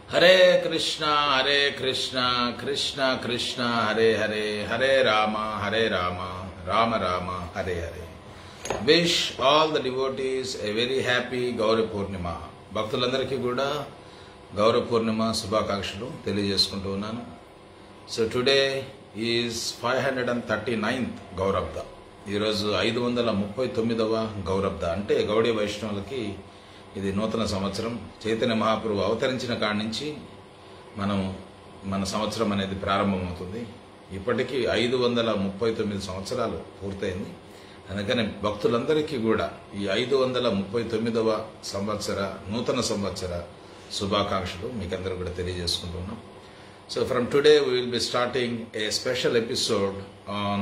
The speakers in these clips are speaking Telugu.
Hare Krishna, Krishna Krishna, Hare Hare, Hare Rama, Rama Rama, Hare Hare. Wish all the devotees a very happy Gauri Purnima. Bhaktulandariki kuda Gauri Purnima Subhakakshulu తెలియజేసుకుంటూ ఉన్నాను. So today is 539th Gaurabda. ఈ రోజు 539వ గౌరబ్ద అంటే గౌడీ వైష్ణవులకి ఇది నూతన సంవత్సరం. చైతన్య మహాప్రభు అవతరించిన కాడి నుంచి మన సంవత్సరం అనేది ప్రారంభమవుతుంది. ఇప్పటికీ 539 సంవత్సరాలు పూర్తయింది. అందుకని భక్తులందరికీ కూడా ఈ 539వ సంవత్సర నూతన సంవత్సర శుభాకాంక్షలు మీకందరూ కూడా తెలియజేసుకుంటున్నాం. So from today we will be starting a special episode on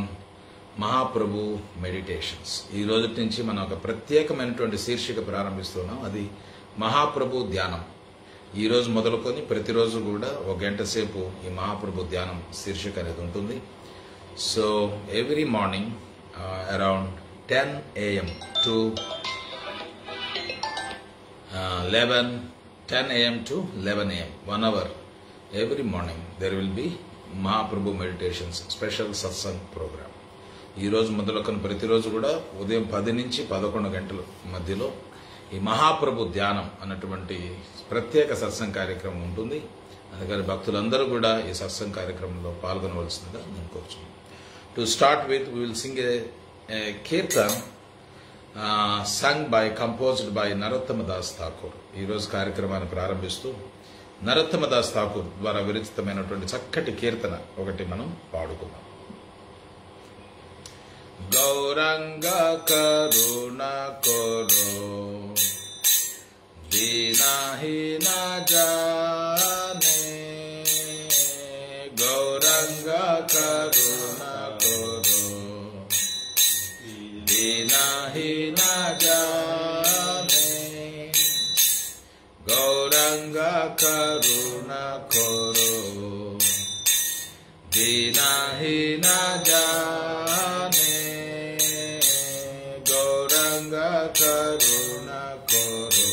Mahaprabhu meditations. ఈ రోజు నుంచి మనం ఒక ప్రత్యేకమైనటువంటి శీర్షిక ప్రారంభిస్తున్నాం. అది మహాప్రభు ధ్యానం. ఈ రోజు మొదలుకొని ప్రతిరోజు కూడా ఒక గంట సేపు ఈ మహాప్రభు ధ్యానం శీర్షిక అనేది ఉంటుంది. So every morning around 10 AM to 11 AM 1 hour every morning there will be Mahaprabhu meditations special satsang programme. ఈ రోజు మొదలుకొని ప్రతిరోజు కూడా ఉదయం 10 నుంచి 11 గంటల మధ్యలో ఈ మహాప్రభు ధ్యానం అన్నటువంటి ప్రత్యేక సత్సంగ్ కార్యక్రమం ఉంటుంది. అందుకని భక్తులందరూ కూడా ఈ సత్సంగ్ కార్యక్రమంలో పాల్గొనవలసిందిగా నేను కోరుచున్నాను. To start with we will sing a kirtan composed by Narottama Das Thakur. ఈ రోజు కార్యక్రమాన్ని ప్రారంభిస్తూ నరోత్తమ దాస్ ఠాకూర్ ద్వారా విరచితమైనటువంటి చక్కటి కీర్తన ఒకటి మనం పాడుకుందాం. గౌరంగా కరుణా కరో దీనహీన జానే, గౌరంగా కరుణా కరో దీనహీన జానే, గౌరంగా కరుణా కరో దీనహీన జానే, గౌరంగా కరుణా కరో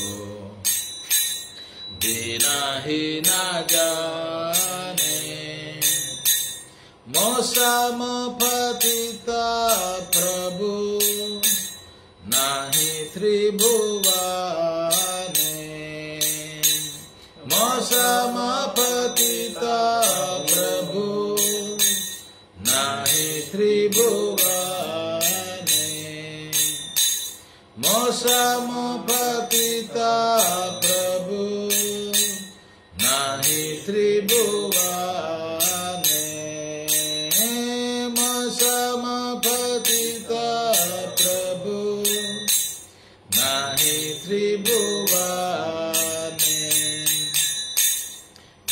దీనహీన జానే, మోసమ పతిత ప్రభు నాహి త్రిభువనే, మోసమ పతిత ప్రభు నాహి త్రిభువనే, మోసమ పతిత ప్రభు నాహి త్రిభువనే, మోసమ పతిత ప్రభు నాహి త్రిభువనే,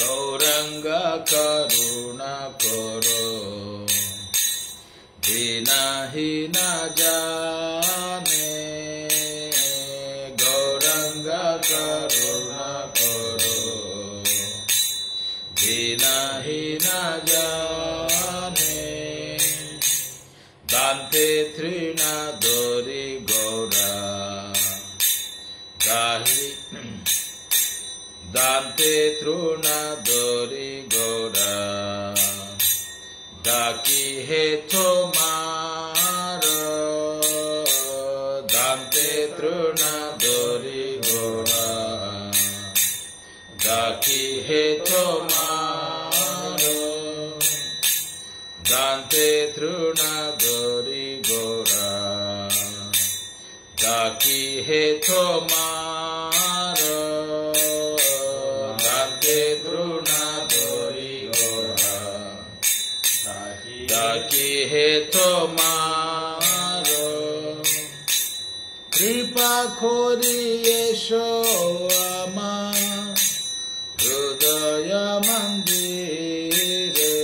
గౌరంగా కరుణా కరో దీనహీన జానే, గౌరంగా కరుణా కరో దీనహీన జానే, దాంతే తృణ దోరి గౌరా గాహి, దాంతే తృణ దోరి గౌరా దాకి హే తోమారో, దాంతే తృణ దోరి గౌరా దాకి హే తోమారో, దాంతే తృణ దోరి గౌరా దాకి హే తోమారో, దాంతే తృణ దోరి గౌరా దాకి హే తోమారో, కృపా ఖోరి యశోమా హృదయ మందిరే,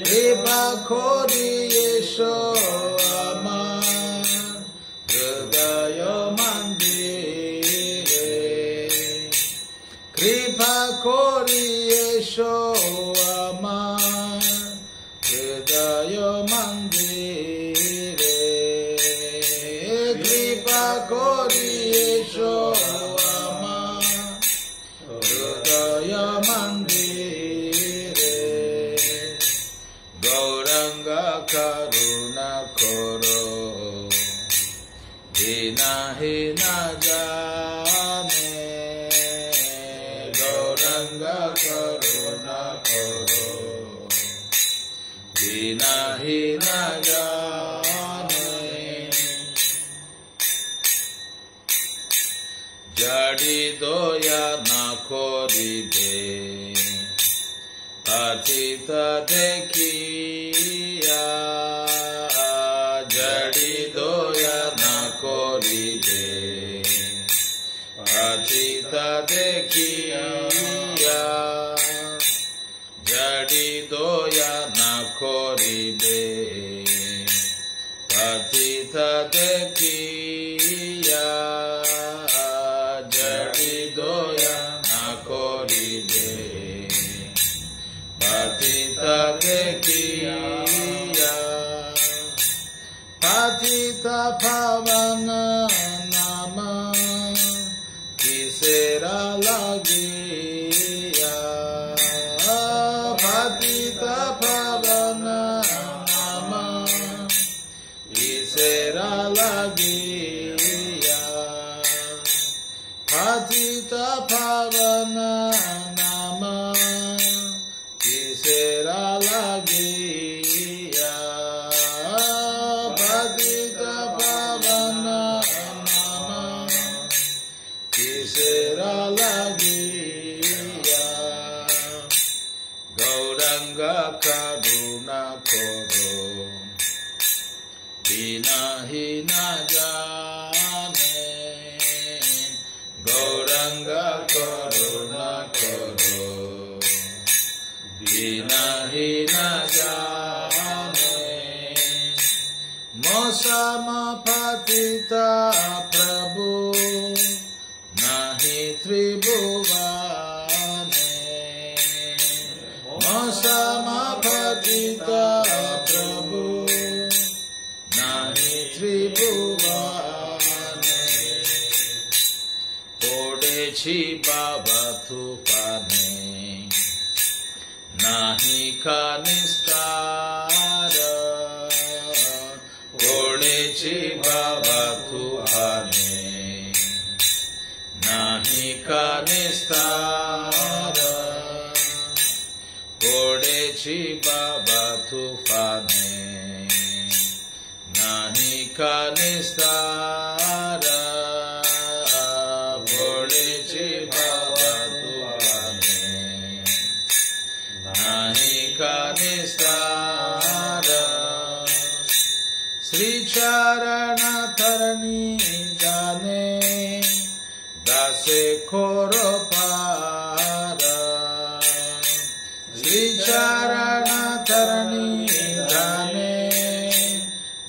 కృపా ఖోరి యశోమా హృదయ మందిరే, కృపా ఖోరి యశోమా హృదయ మందిరే, కృపా ఖోరి యశోమా गौरंग करुणा करो, बिना ही न जाने, जड़ी दो या न खोरिबे, पतित देखिया, जड़ी दो या न खोरिबे, पतित देखिया, जड़ी दो या न खोरिबे, पतित देखिया, जड़ी दो या न खोरिबे, पतित देखिया, पतित पावन नाम किसेरा लगिया, पतित पावन नाम किसेरा लगिया, पतित पावन नाम किसेरा लगिया, पतित पावन नाम किसेरा लगिया, गौरंग करुणा करो, बिना ही न जाने, गौरंग करुणा करो, बिना ही न जाने, मौसम पतिता प्रभु नहीं त्रिभुवने, मौसम पतिता प्रभु नहीं त्रिभुवने, पड़ेछि बाबा तुफाने, नाही का निस्तार, पड़ेछि बाबा तुफाने, नाही का निस्तार, पड़ेछि बाबा तुफाने, नाही का निस्तार, पड़ेछि बाबा तुफाने, नाही का निस्तार, श्री चरण तरणी जाने, दासे खोरो पार, श्री चरण तरणी जाने,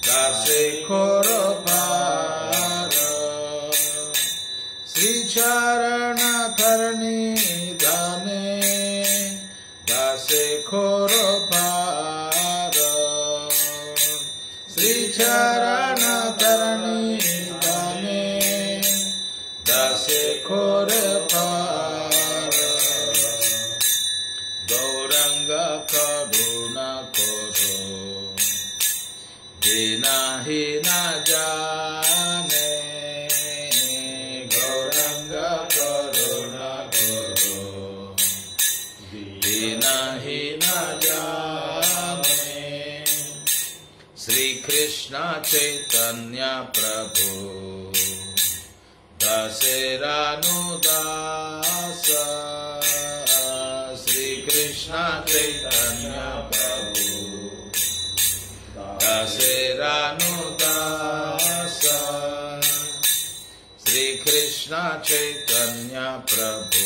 दासे खोरो पार, श्री चरण तरणी जाने, दासे खोरो पार, श्री चरण तरणी जाने, दासे खोर पार, गौरंग करुणा करो, बिना ही न जाने, गौरंग करुणा करो, बिना ही न जाने, श्री कृष्ण चैतन्य प्रभु दासेरानुदास, श्री कृष्ण चैतन्य प्रभु दासेरानुदास, श्री कृष्ण चैतन्य प्रभु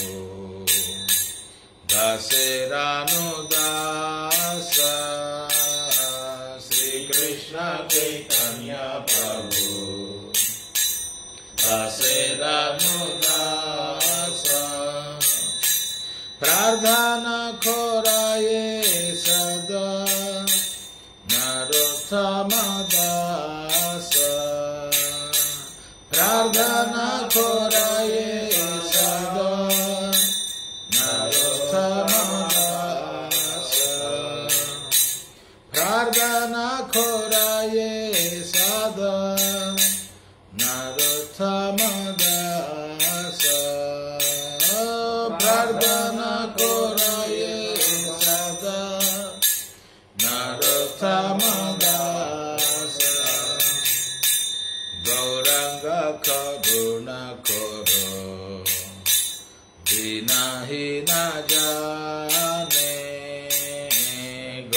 दासेरानुदास, श्री कृष्ण चैतन्य प्रभु दासेरानुदास, प्रार्थना खोराये सदा नरोत्तम दास, प्रार्थना खोराये सदा नरोत्तम दास, प्रार्थना खोराये सदा नरोत्तम दास, प्रार्थना कोराये सदा नरोत्तम दास गौरंग करुणा करो बिना ही न जाने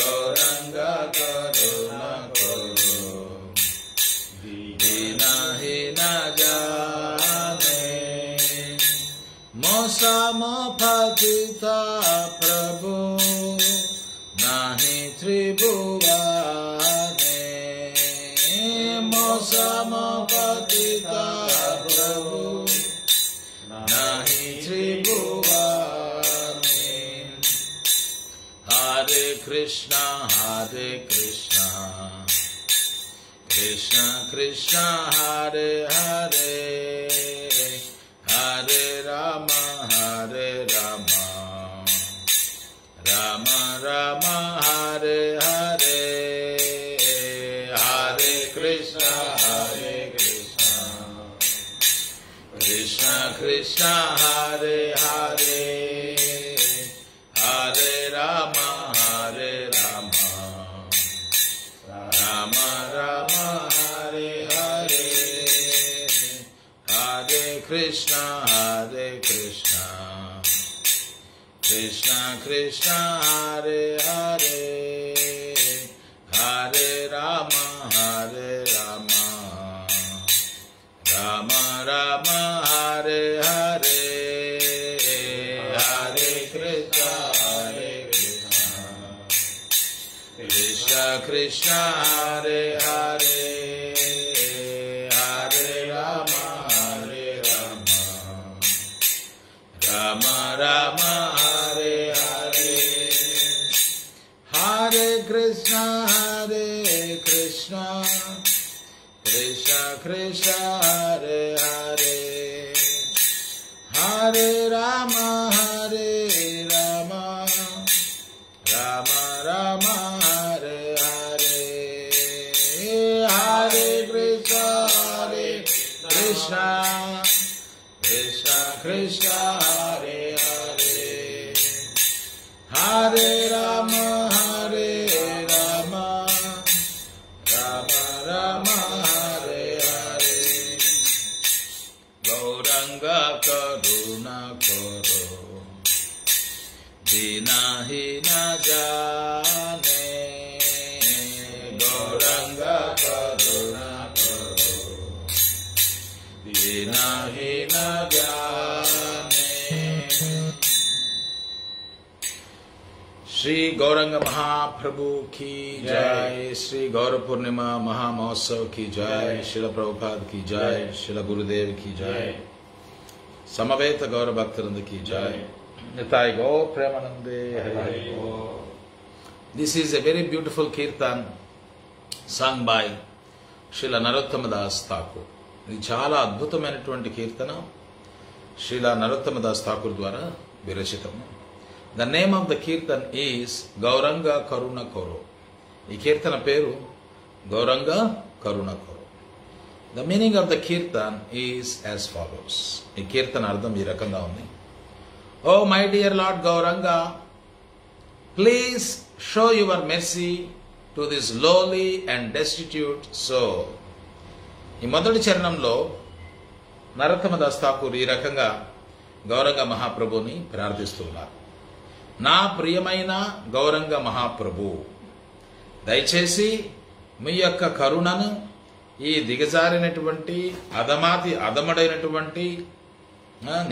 गौरंग करुणा करो बिना ही न जाने मौसम पतिता प्रभु नाही त्रिभुवने मौसम पतिता प्रभु नाही त्रिभुवने हरे कृष्णा कृष्ण कृष्ण हरे हरे हरे राम राम राम हरे हरे हरे कृष्ण कृष्ण कृष्ण हरे हरे हरे राम राम राम हरे हरे हरे कृष्ण कृष्ण कृष्ण हरे हरे हरे राम राम राम हरे हरे हरे कृष्ण कृष्ण कृष्ण हरे हरे हरे राम राम राम हरे हरे हरे कृष्ण कृष्ण कृष्ण हरे हरे हरे राम राम राम हरे हरे हरे कृष्ण कृष्ण कृष्ण हरे हरे हरे राम राम राम हरे हरे गौरंग करुणा करो बिना ही न जाने गौरंग करुणा करो बिना ही न जाने। श्री गौरंग महाप्रभु की जय, श्री गौर पूर्णिमा महामहोत्सव की जय, शिल प्रभुपाद की जय, शिल गुरुदेव की जय, समवेत गौर भक्तवृंद की जय, निताय गौर प्रेमानंदे हरि बोल। This is a very beautiful kirtan sung by Srila Narottama Das Thakur. ఇది చాలా అద్భుతమైనటువంటి కీర్తన శ్రీల నరోత్తమ దాస్ ఠాకూర్ ద్వారా విరచితము. The name of the kirtan is Gauranga Karuna Koro. ఈ కీర్తన పేరు Gauranga Karuna Koro. The meaning of the kirtan is as follows. ఈ కీర్తన అర్థం ఈ రకంగా ఉంది. O my dear Lord Gauranga, please show your mercy to this lowly and destitute soul. ఈ మొదటి చరణంలో నరోత్తమ దాస్ ఠాకూర్ ఈ రకంగా గౌరంగ మహాప్రభుని ప్రార్థిస్తున్నారు. నా ప్రియమైన గౌరంగ మహాప్రభు, దయచేసి మీ యొక్క కరుణను ఈ దిగజారినటువంటి అధముడైనటువంటి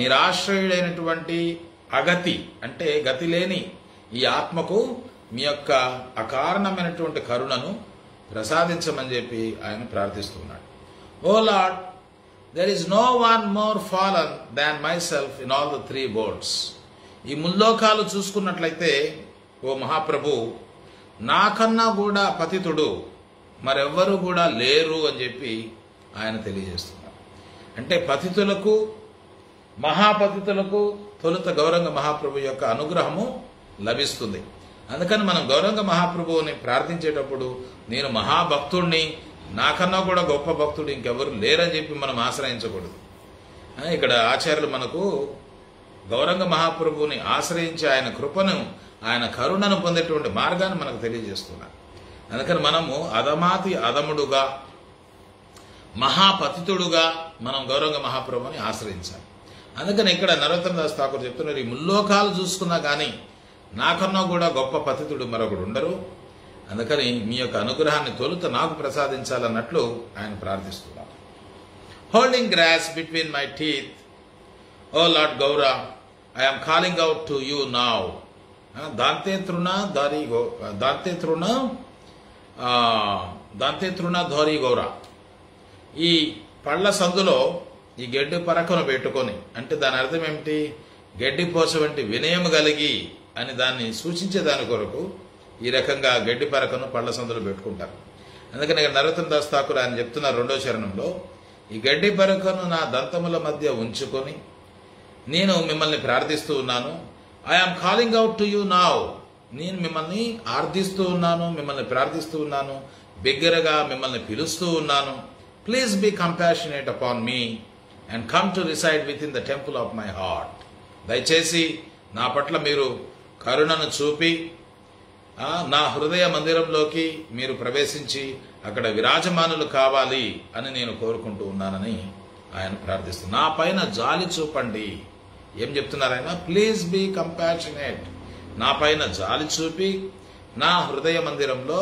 నిరాశ్రయుడైనటువంటి అగతి అంటే గతి లేని ఈ ఆత్మకు మీ యొక్క అకారణమైనటువంటి కరుణను ప్రసాదించమని చెప్పి ఆయన ప్రార్థిస్తున్నాడు. ఓ lord, there is no one more fallen than myself in all the three worlds. ఈ ముల్లోకాలు చూసుకున్నట్లయితే ఓ మహాప్రభు, నాకన్నా కూడా పతితుడు మరెవ్వరూ కూడా లేరు అని చెప్పి ఆయన తెలియజేస్తున్నారు. అంటే పతితులకు మహాపతితులకు తొలుత గౌరంగ మహాప్రభు యొక్క అనుగ్రహము లభిస్తుంది. అందుకని మనం గౌరంగ మహాప్రభువుని ప్రార్థించేటప్పుడు నేను మహాభక్తుడిని, నాకన్నా కూడా గొప్ప భక్తుడు ఇంకెవరు లేరని చెప్పి మనం ఆశ్రయించకూడదు. ఇక్కడ ఆచార్యులు మనకు గౌరంగ మహాప్రభువుని ఆశ్రయించి ఆయన కృపను, ఆయన కరుణను పొందేటువంటి మార్గాన్ని మనకు తెలియజేస్తున్నారు. అందుకని మనము అధమాతి అధముడుగా, మహాపతితుడుగా మనం గౌరంగ మహాప్రభుని ఆశ్రయించాలి. అందుకని ఇక్కడ నరోత్తమ దాస్ ఠాకూర్ చెప్తున్నారు, ఈ ముల్లోకాలు చూసుకున్నా కానీ నాకన్నా కూడా గొప్ప పతితుడు మరొకడు ఉండరు. అందుకని మీ యొక్క అనుగ్రహాన్ని తొలుత నాకు ప్రసాదించాలన్నట్లు ఆయన ప్రార్థిస్తున్నారు. Holding grass between my teeth, O Lord Gaura, I am calling out to you now. దాంతే తృణ ధోరీ గౌరా. ఈ పళ్ళ సందులో ఈ గడ్డి పరకను పెట్టుకొని, అంటే దాని అర్థం ఏమిటి? గడ్డి పోస వంటి వినయం కలిగి అని దాన్ని సూచించే దాని కొరకు ఈ రకంగా గడ్డి పరకను పళ్ళ సందులో పెట్టుకుంటారు. అందుకని ఇక్కడ నరోత్తమ దాస్ ఠాకూర్ ఆయన చెప్తున్నారు 2వ చరణంలో, ఈ గడ్డి పరకను నా దంతముల మధ్య ఉంచుకొని నేను మిమ్మల్ని ప్రార్థిస్తూ ఉన్నాను. I am calling out to you now. నేను మిమ్మల్ని ఆర్థిస్తూ ఉన్నాను, మిమ్మల్ని ప్రార్థిస్తూ ఉన్నాను, బిగ్గరగా మిమ్మల్ని పిలుస్తూ ఉన్నాను. Please be compassionate upon me and come to reside within the temple of my heart. దయచేసి నా పట్ల మీరు కరుణను చూపి నా హృదయ మందిరంలోకి మీరు ప్రవేశించి అక్కడ విరాజమానులు కావాలి అని నేను కోరుకుంటూ ఉన్నానని ఆయన ప్రార్థిస్తున్నారు. నా పైన జాలి చూపండి. ఏం చెప్తున్నారు ఆయన? Please be compassionate. నా పైన జాలి చూపి నా హృదయ మందిరంలో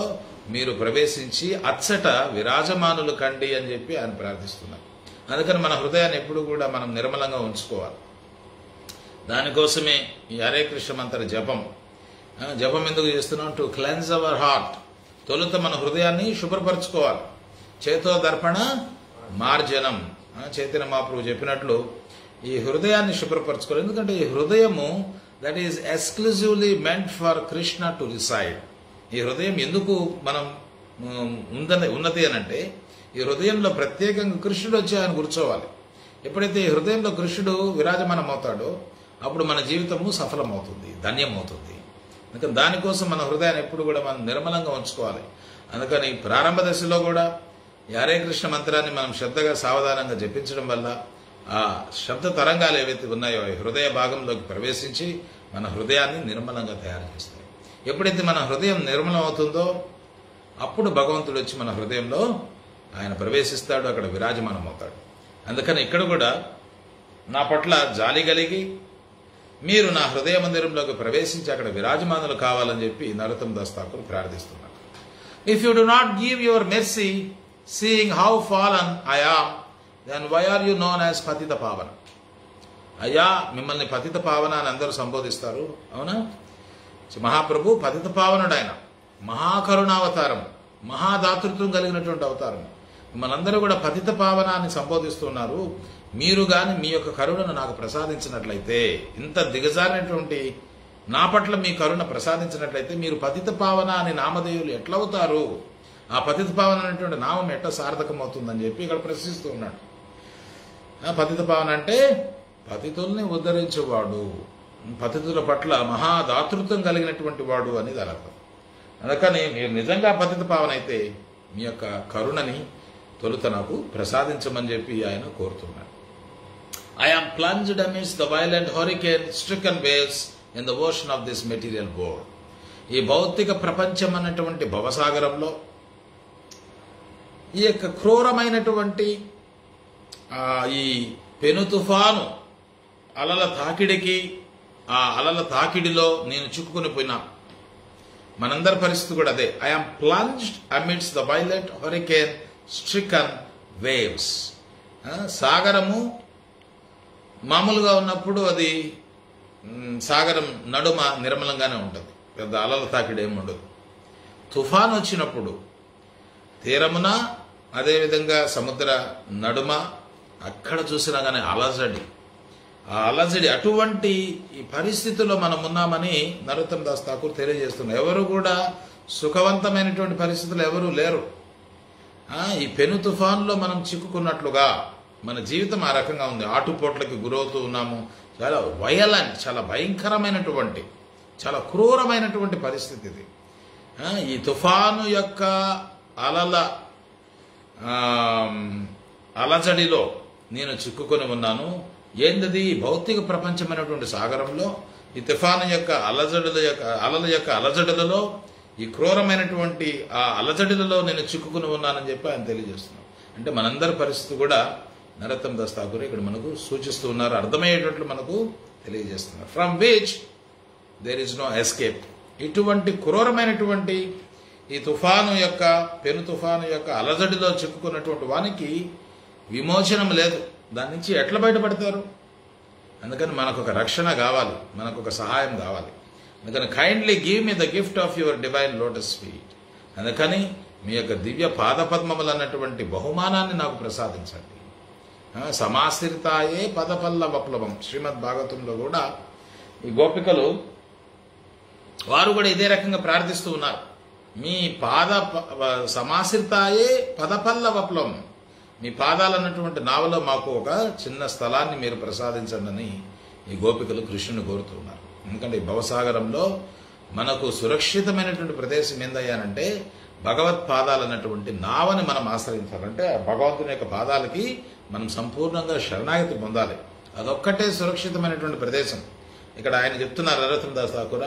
మీరు ప్రవేశించి అచ్చట విరాజమానులు కండి అని చెప్పి ఆయన ప్రార్థిస్తున్నారు. అందుకని మన హృదయాన్ని ఎప్పుడు కూడా మనం నిర్మలంగా ఉంచుకోవాలి. దానికోసమే ఈ హరే కృష్ణ మంత్ర జపం ఎందుకు చేస్తున్నాం? To cleanse our heart. తొలుత మన హృదయాన్ని శుభ్రపరచుకోవాలి. చేతో దర్పణ మార్జనం. చైతన్య మహాప్రభు చెప్పినట్లు ఈ హృదయాన్ని శుభ్రపరచుకోవాలి. ఎందుకంటే ఈ హృదయము that is exclusively meant for Krishna to reside. ఈ హృదయం ఎందుకు మనం ఉన్నది అనంటే, ఈ హృదయంలో ప్రత్యేకంగా కృష్ణుడు వచ్చి ఆయన కూర్చోవాలి. ఎప్పుడైతే ఈ హృదయంలో కృష్ణుడు విరాజమానం అవుతాడో అప్పుడు మన జీవితము సఫలమవుతుంది, ధన్యమవుతుంది. అందుకని దానికోసం మన హృదయాన్ని ఎప్పుడు కూడా మనం నిర్మలంగా ఉంచుకోవాలి. అందుకని ప్రారంభ దశలో కూడా ఈ హరే కృష్ణ మంత్రాన్ని మనం శ్రద్ధగా సావధానంగా జపించడం వల్ల ఆ శబ్ద తరంగాలు ఏవైతే ఉన్నాయో ఈ హృదయ భాగంలోకి ప్రవేశించి మన హృదయాన్ని నిర్మలంగా తయారు చేస్తాయి. ఎప్పుడైతే మన హృదయం నిర్మలం అవుతుందో అప్పుడు భగవంతుడు వచ్చి మన హృదయంలో ఆయన ప్రవేశిస్తాడు, అక్కడ విరాజమానం అవుతాడు. అందుకని ఇక్కడ కూడా నా పట్ల జాలి కలిగి మీరు నా హృదయ మందిరంలోకి ప్రవేశించి అక్కడ విరాజమానులు కావాలని చెప్పి నరోత్తమ దాస్ ఠాకూర్ ప్రార్థిస్తున్నారు. If you do not give your mercy seeing how fallen I am, then why are you known as Patita Pavana. అయ్యా, మిమ్మల్ని పతిత పావన అని అందరూ సంబోధిస్తారు, అవునా? మహాప్రభు పతిత పావనుడు, ఆయన మహాకరుణావతారం, మహాదాతృత్వం కలిగినటువంటి అవతారం. మిమ్మల్ని అందరూ కూడా పతిత పావన అని సంబోధిస్తున్నారు. మీరు గాని మీ యొక్క కరుణను నాకు ప్రసాదించినట్లయితే, ఇంత దిగజారినటువంటి నా పట్ల మీ కరుణ ప్రసాదించినట్లయితే మీరు పతిత పావన అని నామధేయులు ఎట్లా అవుతారు? ఆ పతిత పావన అనేటువంటి నామం ఎట్లా సార్థకం అవుతుందని చెప్పి ఇక్కడ ప్రశ్నిస్తూ ఉన్నాడు. పతిత పావన అంటే పతితుల్ని ఉద్ధరించేవాడు, పతితుల పట్ల మహాదాతృత్వం కలిగినటువంటి వాడు అని దాని అర్థం. అందుకని మీరు నిజంగా పతిత పావన అయితే మీ యొక్క కరుణని తొలుత నాకు ప్రసాదించమని చెప్పి ఆయన కోరుతున్నాడు. I am plunged amidst the violent hurricane-stricken waves in the ocean of this material world. ఈ భౌతిక ప్రపంచం అన్నటువంటి భవసాగరంలో ఈ యొక్క క్రూరమైనటువంటి ఈ పెను తుఫాను అలల తాకిడికి, ఆ అలల తాకిడిలో నేను చిక్కుకుని పోయినా. మనందరి పరిస్థితి కూడా అదే. I am plunged amidst the violent hurricane-stricken waves. సాగరము మామూలుగా ఉన్నప్పుడు అది సాగరం నడుమ నిర్మలంగానే ఉంటుంది, పెద్ద అలల తాకిడి ఏమి ఉండదు. తుఫాన్ వచ్చినప్పుడు తీరమున, అదేవిధంగా సముద్ర నడుమ అక్కడ చూసినా కానీ అలజడి, ఆ అలజడి, అటువంటి ఈ పరిస్థితుల్లో మనం ఉన్నామని నరోత్తమ దాస్ ఠాకూర్ తెలియజేస్తున్నారు. ఎవరు కూడా సుఖవంతమైనటువంటి పరిస్థితులు ఎవరూ లేరు. ఈ పెను తుఫాన్లో మనం చిక్కుకున్నట్లుగా మన జీవితం ఆ రకంగా ఉంది. ఆటుపోట్లకి గురవుతూ ఉన్నాము. చాలా వయలెంట్, చాలా భయంకరమైనటువంటి, చాలా క్రూరమైనటువంటి పరిస్థితి ఇది. ఈ తుఫాను యొక్క అలజడిలో నేను చిక్కుకొని ఉన్నాను. ఏందది? భౌతిక ప్రపంచమైనటువంటి సాగరంలో ఈ తుఫాను యొక్క అలల యొక్క అలజడులలో, ఈ క్రూరమైనటువంటి ఆ అలజడులలో నేను చిక్కుకుని ఉన్నానని చెప్పి ఆయన తెలియజేస్తున్నాను. అంటే మనందరి పరిస్థితి కూడా నరోత్తమ దాస్ ఠాకూర్ ఇక్కడ మనకు సూచిస్తూ ఉన్నారు, అర్థమయ్యేటట్లు మనకు తెలియజేస్తున్నారు. From which there is no escape. ఇటువంటి క్రూరమైనటువంటి ఈ తుఫాను యొక్క పెను తుఫాను యొక్క అలజడిలో చిక్కుకున్నటువంటి వానికి విమోచనం లేదు. దాని నుంచి ఎట్లా బయటపడతారు? అందుకని మనకు ఒక రక్షణ కావాలి, మనకు ఒక సహాయం కావాలి. అందుకని kindly give me the gift of your divine lotus feet. అందుకని మీ యొక్క దివ్య పాదపద్మములు అన్నటువంటి బహుమానాన్ని నాకు ప్రసాదించండి. సమాశ్రితాయే పదపల్ల వప్లవం. శ్రీమద్ భాగవతంలో కూడా ఈ గోపికలు వారు కూడా ఇదే రకంగా ప్రార్థిస్తూ ఉన్నారు. మీ సమాశ్రితాయే పదపల్ల వప్లవం. మీ పాదాలన్నటువంటి నావలో మాకు ఒక చిన్న స్థలాన్ని మీరు ప్రసాదించండి అని ఈ గోపికలు కృష్ణుని కోరుతూ ఉన్నారు. ఎందుకంటే ఈ భవసాగరంలో మనకు సురక్షితమైనటువంటి ప్రదేశం ఏందయ్యానంటే భగవత్ పాదాలు అన్నటువంటి నావని మనం ఆశ్రయించాలంటే ఆ భగవంతుని యొక్క పాదాలకి మనం సంపూర్ణంగా శరణాగతి పొందాలి. అదొక్కటే సురక్షితమైనటువంటి ప్రదేశం. ఇక్కడ ఆయన చెప్తున్నారు నరోత్తమ దాస్ ఠాకూర్,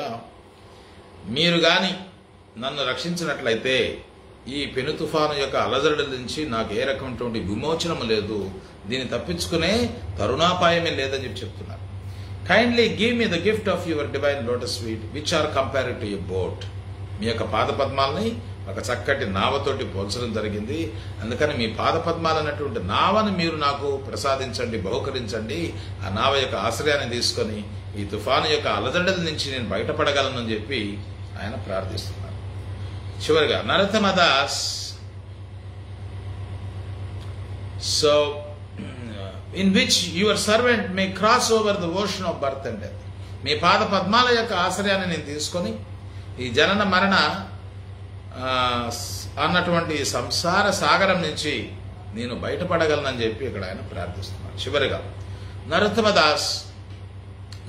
మీరు గాని నన్ను రక్షించినట్లయితే ఈ పెను తుఫాను యొక్క అలజడుల నుంచి నాకు ఏ రకమైనటువంటి విమోచనము లేదు, దీన్ని తప్పించుకునే తరుణాపాయమే లేదని చెప్తున్నారు. Kindly give me the gift of your divine lotus feet which are compared to a boat. మీ యొక్క పాదపద్మాలని ఒక చక్కటి నావతోటి పోల్చడం జరిగింది. అందుకని మీ పాదపద్మాలు అన్నటువంటి నావని మీరు నాకు ప్రసాదించండి, బహుకరించండి. ఆ నావ యొక్క ఆశ్రయాన్ని తీసుకొని ఈ తుఫాను యొక్క అలజడుల నుంచి నేను బయటపడగలనని చెప్పి ఆయన ప్రార్థిస్తున్నారు. చివరిగా Narottama Das, so in which your servant may cross over the ocean of birth and death. మీ పాద పద్మాల యొక్క ఆశ్రయాన్ని నేను తీసుకొని ఈ జనన మరణ అన్నటువంటి సంసార సాగరం నుంచి నేను బయటపడగలనని చెప్పి ఇక్కడ ఆయన ప్రార్థిస్తున్నారు. చివరిగా Narottama Das,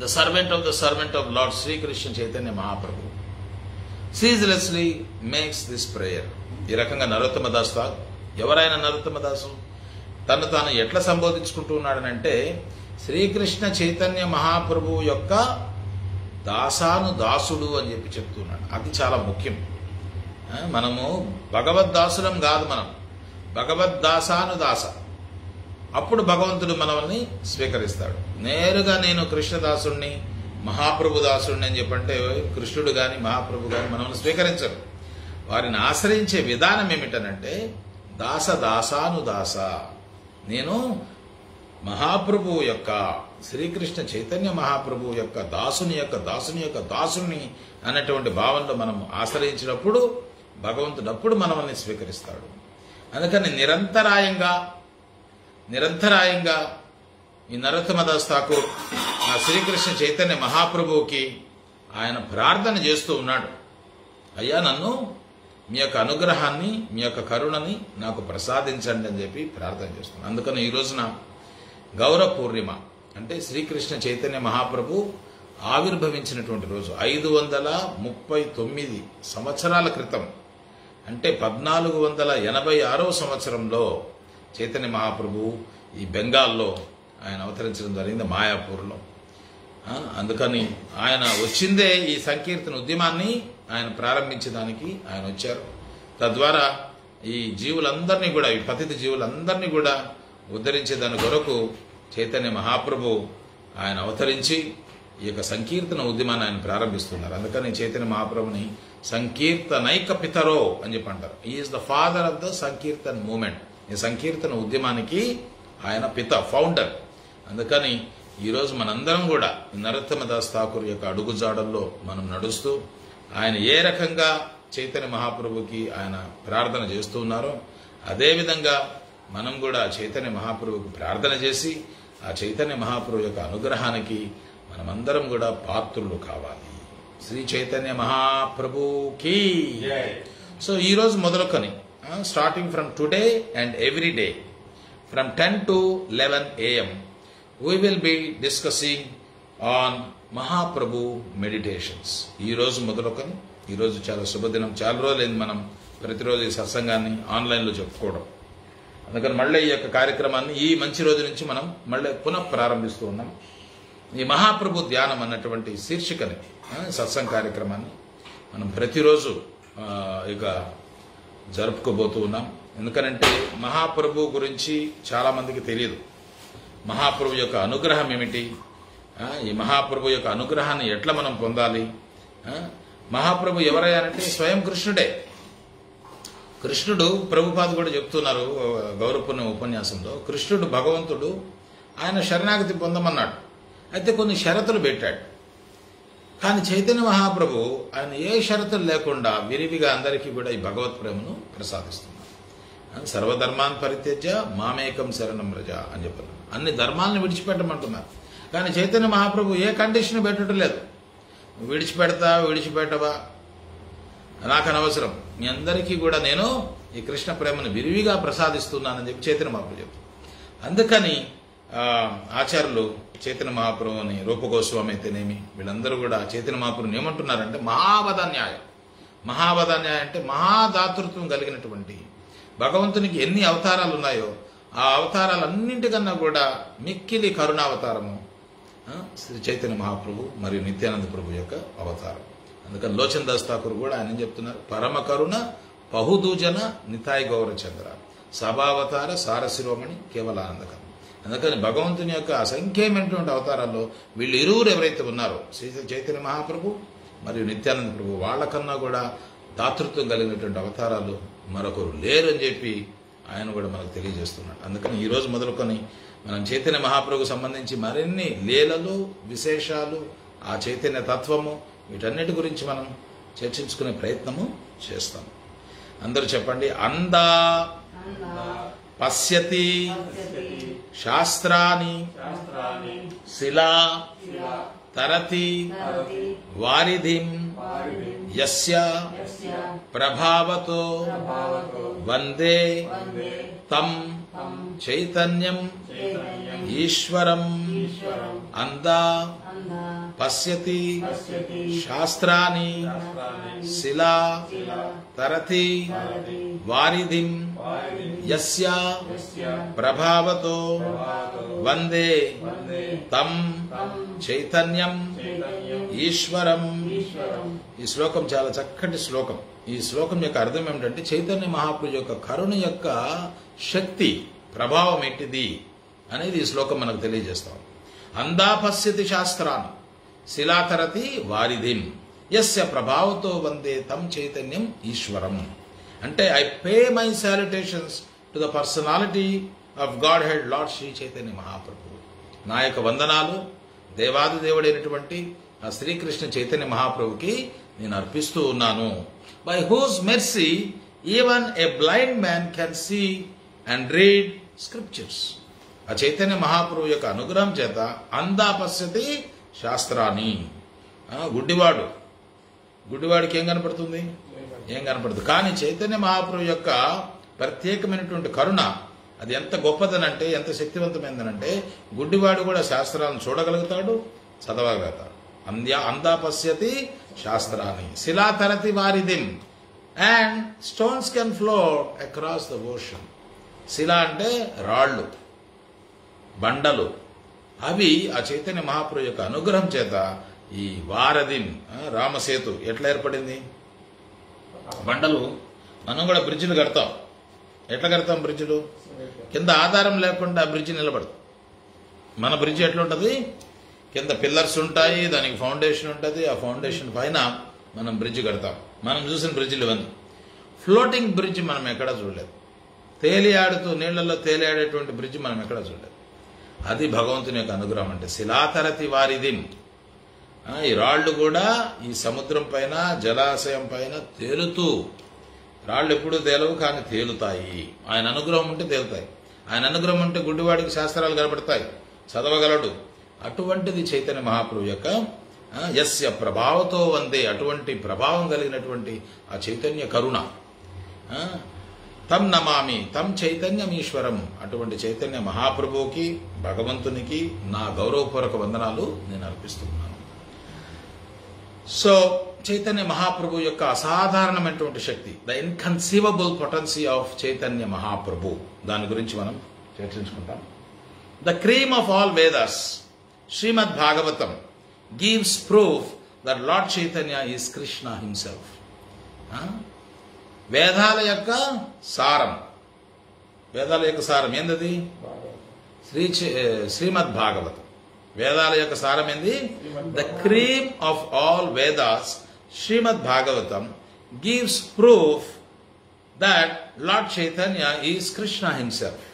the servant of Lord Shri Krishna Chaitanya Mahaprabhu ceaselessly makes this prayer. ఈ రకంగా నరోత్తమ దాస్, ఎవరైనా నరోత్తమ దాసు తను తాను ఎట్లా సంబోధించుకుంటూ ఉన్నాడనంటే శ్రీకృష్ణ చైతన్య మహాప్రభు యొక్క దాసుడు అని చెప్పి చెప్తున్నాడు. అది చాలా ముఖ్యం. మనము భగవద్దాసులం కాదు, మనం భగవద్దాసానుదాస. అప్పుడు భగవంతుడు మనల్ని స్వీకరిస్తాడు. నేరుగా నేను కృష్ణదాసుణ్ణి మహాప్రభు దాసుడిని అని చెప్పంటే కృష్ణుడు గాని మహాప్రభు గాని మనల్ని స్వీకరించరు. వారిని ఆశ్రయించే విధానం ఏమిటనంటే దాసానుదాస. నేను మహాప్రభు యొక్క శ్రీకృష్ణ చైతన్య మహాప్రభు యొక్క దాసుని అన్నటువంటి భావంలో మనం ఆశ్రయించినప్పుడు భగవంతుడు అప్పుడు మనల్ని స్వీకరిస్తాడు. అందుకని నిరంతరాయంగా ఈ నరోత్తమ దాస్ ఠాకూర్ ఆ శ్రీకృష్ణ చైతన్య మహాప్రభువుకి ఆయన ప్రార్థన చేస్తూ ఉన్నాడు. అయ్యా, నన్ను మీ యొక్క అనుగ్రహాన్ని, మీ యొక్క కరుణని నాకు ప్రసాదించండి అని చెప్పి ప్రార్థన చేస్తున్నాను. అందుకని ఈ రోజున గౌర పూర్ణిమ అంటే శ్రీకృష్ణ చైతన్య మహాప్రభు ఆవిర్భవించినటువంటి రోజు. 539 సంవత్సరాల క్రితం అంటే 1486వ సంవత్సరంలో చైతన్య మహాప్రభు ఈ బెంగాల్లో ఆయన అవతరించడం జరిగింది, మాయాపూర్లో. అందుకని ఆయన వచ్చిందే ఈ సంకీర్తన ఉద్యమాన్ని ఆయన ప్రారంభించడానికి ఆయన వచ్చారు. తద్వారా ఈ జీవులందరినీ కూడా, ఈ పతిత జీవులందరినీ కూడా ఉద్ధరించే దాని కొరకు చైతన్య మహాప్రభు ఆయన అవతరించి ఈ యొక్క సంకీర్తన ఉద్యమాన్ని ఆయన ప్రారంభిస్తున్నారు. అందుకని చైతన్య మహాప్రభుని సంకీర్తనైక పితరో అని చెప్పి అంటారు. Is the father of the sankirtan movement. ఈ సంకీర్తన ఉద్యమానికి ఆయన పిత, ఫౌండర్. అందుకని ఈరోజు మనందరం కూడా నరోత్తమ దాస్ ఠాకూర్ యొక్క అడుగుజాడల్లో మనం నడుస్తూ ఆయన ఏ రకంగా చైతన్య మహాప్రభుకి ఆయన ప్రార్థన చేస్తూ ఉన్నారో అదేవిధంగా మనం కూడా చైతన్య మహాప్రభుకి ప్రార్థన చేసి ఆ చైతన్య మహాప్రభు యొక్క అనుగ్రహానికి మనమందరం కూడా పాత్రులు కావాలి. శ్రీ చైతన్య మహాప్రభుకి. సో ఈరోజు మొదలుకొని starting from today and every day from 10 to 11 AM we will be discussing on Mahaprabhu meditations. ఈ రోజు మొదలుకొని, ఈరోజు చాలా శుభదినం. చాలా రోజులైంది మనం ప్రతిరోజు ఈ సత్సంగాన్ని ఆన్లైన్లో చెప్పుకోవడం. అందుకని మళ్ళీ ఈ యొక్క కార్యక్రమాన్ని ఈ మంచి రోజు నుంచి మనం మళ్ళీ పునః ప్రారంభిస్తూ ఉన్నాం. ఈ మహాప్రభు ధ్యానం అన్నటువంటి శీర్షికని సత్సంగ కార్యక్రమాన్ని మనం ప్రతిరోజు ఇక జరుపుకోబోతూ ఉన్నాం. ఎందుకనంటే మహాప్రభు గురించి చాలామందికి తెలియదు. మహాప్రభు యొక్క అనుగ్రహం ఏమిటి, ఈ మహాప్రభు యొక్క అనుగ్రహాన్ని ఎట్లా మనం పొందాలి. మహాప్రభు ఎవరయ్యారంటే స్వయం కృష్ణుడే. కృష్ణుడు, ప్రభుపాద కూడా చెప్తున్నారు గౌరవపూర్ణ ఉపన్యాసంలో, కృష్ణుడు భగవంతుడు, ఆయన శరణాగతి పొందమన్నాడు. అయితే కొన్ని షరతులు పెట్టాడు. కానీ చైతన్య మహాప్రభు ఆయన ఏ షరతులు లేకుండా విరివిగా అందరికీ కూడా ఈ భగవత్ ప్రేమను ప్రసాదిస్తున్నారు. సర్వధర్మాన్ని పరిత్యజ్య మామేకం శరణం రజ అని చెప్పారు. అన్ని ధర్మాలను విడిచిపెట్టమంటున్నారు. కానీ చైతన్య మహాప్రభు ఏ కండిషన్ పెట్టడం లేదు. విడిచిపెట్టవా నాకు అనవసరం, మీ అందరికీ కూడా నేను ఈ కృష్ణ ప్రేమను విరివిగా ప్రసాదిస్తున్నానని చెప్పి చైతన్య మహాప్రభు చెప్తారు. అందుకని ఆచార్యులు చైతన్య మహాప్రభుని, రూపగోస్వామి అయితేనేమి, వీళ్ళందరూ కూడా చైతన్య మహాప్రభుని ఏమంటున్నారంటే మహావదాన్యాయం. మహావదాన్యాయం అంటే మహాదాతృత్వం కలిగినటువంటి, భగవంతునికి ఎన్ని అవతారాలు ఉన్నాయో ఆ అవతారాలన్నింటికన్నా కూడా మిక్కిలి కరుణావతారము శ్రీ చైతన్య మహాప్రభు మరియు నిత్యానంద ప్రభు యొక్క అవతారం. అందుకని లోచన్ దాస్ ఠాకూర్ కూడా ఆయన ఏం చెప్తున్నారు, పరమ కరుణ బహుదూజన నితాయ్ గౌరచంద్ర సభావతార సారశిరోమణి కేవలానందకరం. అందుకని భగవంతుని యొక్క అసంఖ్యమైనటువంటి అవతారాల్లో వీళ్ళు ఇరువురు ఎవరైతే ఉన్నారో శ్రీ చైతన్య మహాప్రభు మరియు నిత్యానంద ప్రభు, వాళ్ళకన్నా కూడా దాతృత్వం కలిగినటువంటి అవతారాలు మరొకరు లేరు అని చెప్పి ఆయన కూడా మనకు తెలియజేస్తున్నాడు. అందుకని ఈరోజు మొదలుకొని మనం చైతన్య మహాప్రభుకు సంబంధించి మరిన్ని లీలలు, విశేషాలు, ఆ చైతన్య తత్వము, వీటన్నిటి గురించి మనం చర్చించుకునే ప్రయత్నము చేస్తాం. అందరూ చెప్పండి, అందా పశ్యతి శాస్త్రాని శిలా తరతి వారిధిం యస్య ప్రభావతో వందే తం చైతన్యం ఈశ్వరం అందా పశ్యతి శాస్త్రాని శిలా తరతి వారిధిం యస్య ప్రభావతో వందే తం చైతన్యం ఈశ్వరం. ఈ శ్లోకం చాలా చక్కటి శ్లోకం. ఈ శ్లోకం యొక్క అర్థం ఏమిటంటే చైతన్య మహాప్రభు యొక్క కరుణ యొక్క శక్తి, ప్రభావం ఏంటిది అనేది ఈ శ్లోకం మనకు తెలియజేస్తాం. అందా పశ్యతి శాస్త్రాన్ని శిలాతరతి వారిధిం యస్య ప్రభావతో వందే తం చైతన్యం ఈశ్వరం. అంటే I pay my salutations to the personality of Godhead Lord Shri Chaitanya Mahaprabhu. నా యొక్క వందనాలు దేవాది దేవుడైనటువంటి ఆ శ్రీకృష్ణ చైతన్య మహాప్రభుకి నేను అర్పిస్తూ ఉన్నాను. By whose mercy even a blind man can see and read scriptures. ఆ చైతన్య మహాప్రభు యొక్క అనుగ్రహం చేత అందా పశ్యతి శాస్త్రాన్ని, గుడ్డివాడికి ఏం కనపడుతుంది, ఏం కనపడదు. కానీ చైతన్య మహాప్రభు యొక్క ప్రత్యేకమైనటువంటి కరుణ అది ఎంత గొప్పదనంటే, ఎంత శక్తివంతమైందనంటే, గుడ్డివాడు కూడా శాస్త్రాలను చూడగలుగుతాడు, చదవగలుగుతాడు. అందా పశ్యతి శాస్త్రాన్ని శిలా తరతి వారిధిం and stones can float across the ocean. శిలా అంటే రాళ్ళు, బండలు, అవి ఆ చైతన్య మహాప్రభు యొక్క అనుగ్రహం చేత ఈ వారధిం, రామసేతు ఎట్లా ఏర్పడింది. బండలు మనం కూడా బ్రిడ్జిలు కడతాం. ఎట్లా కడతాం బ్రిడ్జిలు? కింద ఆధారం లేకుండా బ్రిడ్జి నిలబడదు. మన బ్రిడ్జి ఎట్లుంటుంది, కింద పిల్లర్స్ ఉంటాయి, దానికి ఫౌండేషన్ ఉంటుంది, ఆ ఫౌండేషన్ పైన మనం బ్రిడ్జి కడతాం. మనం చూసిన బ్రిడ్జిలు ఇవన్నీ. ఫ్లోటింగ్ బ్రిడ్జ్ మనం ఎక్కడా చూడలేదు. తేలియాడుతూ నీళ్లలో తేలియాడేటువంటి బ్రిడ్జ్ మనం ఎక్కడా చూడలేదు. అది భగవంతుని యొక్క అనుగ్రహం. అంటే శిలాతరతి వారిధిం, ఈ రాళ్లు కూడా ఈ సముద్రం పైన, జలాశయం పైన తేలుతూ, రాళ్ళు ఎప్పుడూ తేలవు కానీ తేలుతాయి. ఆయన అనుగ్రహం ఉంటే తేలుతాయి. ఆయన అనుగ్రహం ఉంటే గుడ్డివాడికి శాస్త్రాలు కనబడతాయి, చదవగలడు. అటువంటిది చైతన్య మహాప్రభు యొక్క యస్య ప్రభావతో వందే, అటువంటి ప్రభావం కలిగినటువంటి ఆ చైతన్య కరుణ. తం నమామి తం చైతన్యం ఈశ్వరం. అటువంటి చైతన్య మహాప్రభువుకి, భగవంతునికి నా గౌరవపూర్వక వందనాలు నేను అర్పిస్తున్నాను. సో చైతన్య మహాప్రభు యొక్క అసాధారణమైనటువంటి శక్తి, the inconceivable potency of Chaitanya Mahaprabhu, దాని గురించి మనం చర్చించుకుంటాం. The cream of all Vedas, Srimad Bhagavatam gives proof that Lord Chaitanya is Krishna himself. వేదాల యొక్క సారం, వేదాల యొక్క సారం ఏందది? శ్రీమద్ భాగవతం. వేదాల యొక్క సారం ఏంది? The cream of all Vedas, Srimad Bhagavatam gives proof that Lord Chaitanya is Krishna himself.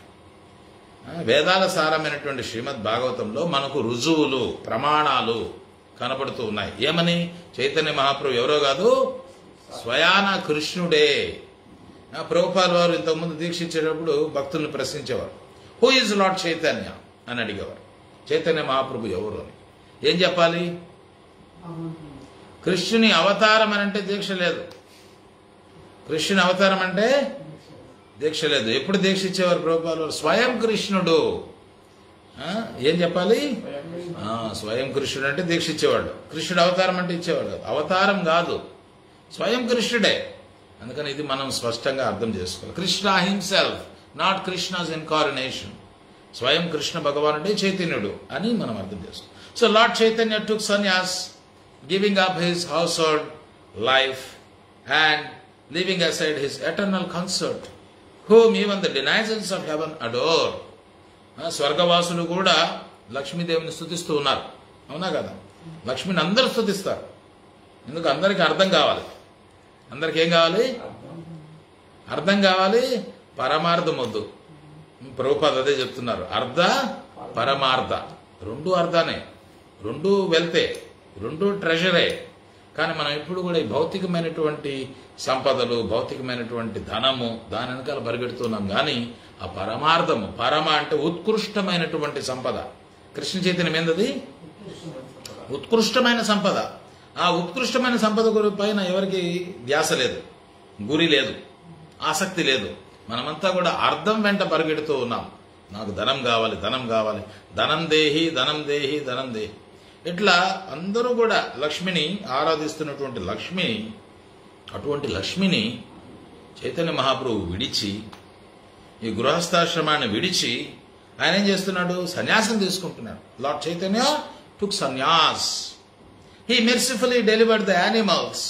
వేదాల సారమైనటువంటి శ్రీమద్ భాగవతంలో మనకు రుజువులు, ప్రమాణాలు కనబడుతూ ఉన్నాయి. ఏమని? చైతన్య మహాప్రభు ఎవరో కాదు, స్వయాన కృష్ణుడే. ప్రభుపాల్ వారు ఇంతకుముందు దీక్షించేటప్పుడు భక్తుల్ని ప్రశ్నించేవారు, హూ ఈజ్ లార్డ్ చైతన్య అని అడిగేవారు. చైతన్య మహాప్రభు ఎవరు అని ఏం చెప్పాలి? కృష్ణుని అవతారం అని అంటే దీక్ష లేదు. కృష్ణుని అవతారం అంటే దీక్ష లేదు. ఎప్పుడు దీక్ష ఇచ్చేవారు ప్రభుపాల్ వారు? స్వయం కృష్ణుడు. ఏం చెప్పాలి? స్వయం కృష్ణుడు అంటే దీక్ష ఇచ్చేవాడు. కృష్ణుడు అవతారం అంటే ఇచ్చేవాడు. అవతారం కాదు, స్వయం కృష్ణుడే. అందుకని ఇది మనం స్పష్టంగా అర్థం చేసుకోవాలి. Krishna himself, not Krishna's incarnation. స్వయం కృష్ణ భగవానుడే చైతన్యుడు అని మనం అర్థం చేసుకోవాలి. So Lord Chaitanya took sannyas, giving up his household life and leaving aside his eternal consort, whom even the denizens of heaven adore. స్వర్గవాసులు కూడా లక్ష్మీదేవిని స్తుతిస్తూ ఉన్నారు. అవునా కదా? లక్ష్మిని అందరూ స్తుతిస్తారు. ఎందుకు? అందరికీ అర్థం కావాలి. అందరికి ఏం కావాలి? అర్థం కావాలి, పరమార్థం వద్దు. ప్రభుపాద అదే చెప్తున్నారు, అర్ధ పరమార్థ, రెండు అర్థానే, రెండు వెళ్తే, రెండు ట్రెజరే. కానీ మనం ఇప్పుడు కూడా ఈ భౌతికమైనటువంటి సంపదలు, భౌతికమైనటువంటి ధనము, దాని వెనకాల పరిగెడుతున్నాం. కానీ ఆ పరమార్థము, పరమ అంటే ఉత్కృష్టమైనటువంటి సంపద. కృష్ణ చైతన్యం ఏందది? ఉత్కృష్టమైన సంపద. ఆ ఉత్కృష్టమైన సంపద పైన ఎవరికి ధ్యాస లేదు, గురి లేదు, ఆసక్తి లేదు. మనమంతా కూడా అర్థం వెంట పరిగెడుతూ ఉన్నాం. నాకు ధనం కావాలి, ధనం కావాలి, ధనం దేహి, ధనం దేహి, ధనం దేహి. ఇట్లా అందరూ కూడా లక్ష్మిని ఆరాధిస్తున్నటువంటి లక్ష్మిని, అటువంటి లక్ష్మిని చైతన్య మహాప్రభు విడిచి, ఈ గృహస్థాశ్రమాన్ని విడిచి ఆయన ఏం చేస్తున్నాడు? సన్యాసం తీసుకుంటున్నాడు. Lord Chaitanya took sanyas. He mercifully delivered the animals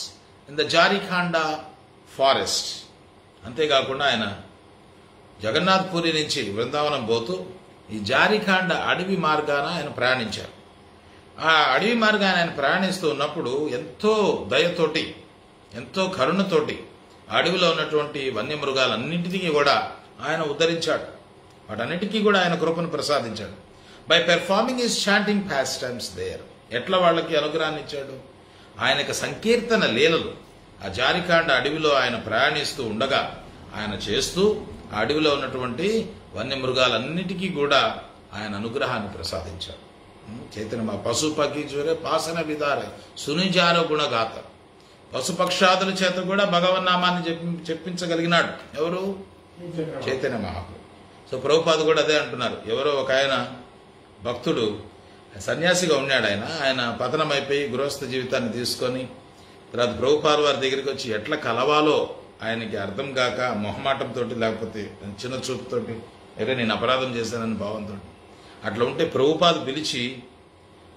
in the Jarikhanda forest. అంతేకాకుండా ఆయన జగన్నాథ్ పూరి నుంచి బృందావనం పోతూ ఈ జారిఖాండ అడవి మార్గాన ఆయన ప్రయాణించారు. ఆ అడవి మార్గాన ఆయన ప్రయాణిస్తూ ఉన్నప్పుడు ఎంతో దయతోటి, ఎంతో కరుణతోటి అడవిలో ఉన్నటువంటి వన్యమృగాలన్నింటినీ కూడా ఆయన ఉద్ధరించాడు. వాటన్నిటికీ కూడా ఆయన కృపను ప్రసాదించాడు. By performing his chanting pastimes there. ఎట్లా వాళ్ళకి అనుగ్రహాన్ని ఇచ్చాడు? ఆయనకు సంకీర్తన లీలలు ఆ జారికాండ అడవిలో ఆయన ప్రయాణిస్తూ ఉండగా ఆయన చేస్తూ ఆ అడవిలో ఉన్నటువంటి వన్యమృగాలన్నిటికీ కూడా ఆయన అనుగ్రహాన్ని ప్రసాదించాడు. చైతన్య పశుపక్షి చూరే పాసన విధారే సునిజార గుణగాత. పశుపక్షాదుల చేత కూడా భగవన్నామాన్ని చెప్పించగలిగినాడు. ఎవరు? చైతన్య మహాప్రభు. సో ప్రభుపాద కూడా అదే అంటున్నారు. ఎవరో ఒక ఆయన భక్తుడు సన్యాసిగా ఉన్నాడు. ఆయన పతనమైపోయి గృహస్థ జీవితాన్ని తీసుకొని తర్వాత ప్రభుపాద వారి దగ్గరికి వచ్చి ఎట్లా కలవాలో ఆయనకి అర్థం కాక మొహమాటంతో, లేకపోతే చిన్న చూపుతోటి, లేదా నేను అపరాధం చేశానని భావంతో అట్లా ఉంటే ప్రభుపాద పిలిచి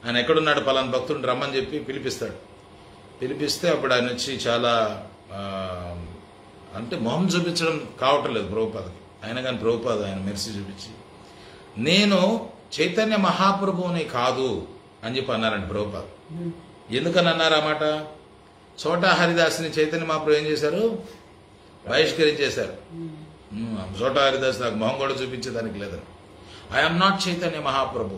ఆయన ఎక్కడున్నాడు పలానా భక్తుడిని రమ్మని చెప్పి పిలిపిస్తాడు. పిలిపిస్తే అప్పుడు ఆయన వచ్చి చాలా అంటే మొహం చూపించడం కావటం లేదు ప్రభుపాదకి. ఆయన కానీ ప్రభుపాద ఆయన మెరిసి చూపించి, నేను చైతన్య మహాప్రభువుని కాదు అని చెప్పి అన్నారండి ప్రభుపాద. ఎందుకని అన్నారు ఆ మాట? చోటా హరిదాస్ని చైతన్య మహాప్రభు ఏం చేశారు? బహిష్కరించేశారు. చోటా హరిదాస్ నాకు మొహం కూడా చూపించేదానికి లేదని. I'm not Chaitanya Mahaprabhu.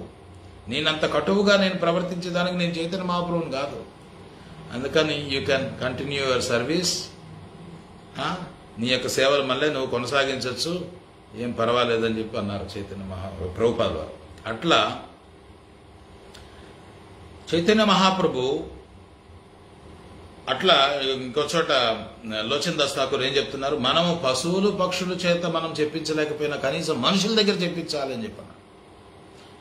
నేనంత కటువుగా నేను ప్రవర్తించేదానికి నేను చైతన్య మహాప్రభుని కాదు. అందుకని you can continue your service. నీ యొక్క సేవలు మళ్ళీ నువ్వు కొనసాగించవచ్చు, ఏం పర్వాలేదని చెప్పి అన్నారు చైతన్య మహాప్రభు, ప్రభుపాద వారు. అట్లా చైతన్య మహాప్రభు అట్లా ఇంకో చోట లోచన్ దాస్ ఠాకూర్ ఏం చెప్తున్నారు? మనము పశువులు పక్షుల చేత మనం చెప్పించలేకపోయినా కనీసం మనుషుల దగ్గర చెప్పించాలి అని చెప్పన్నారు.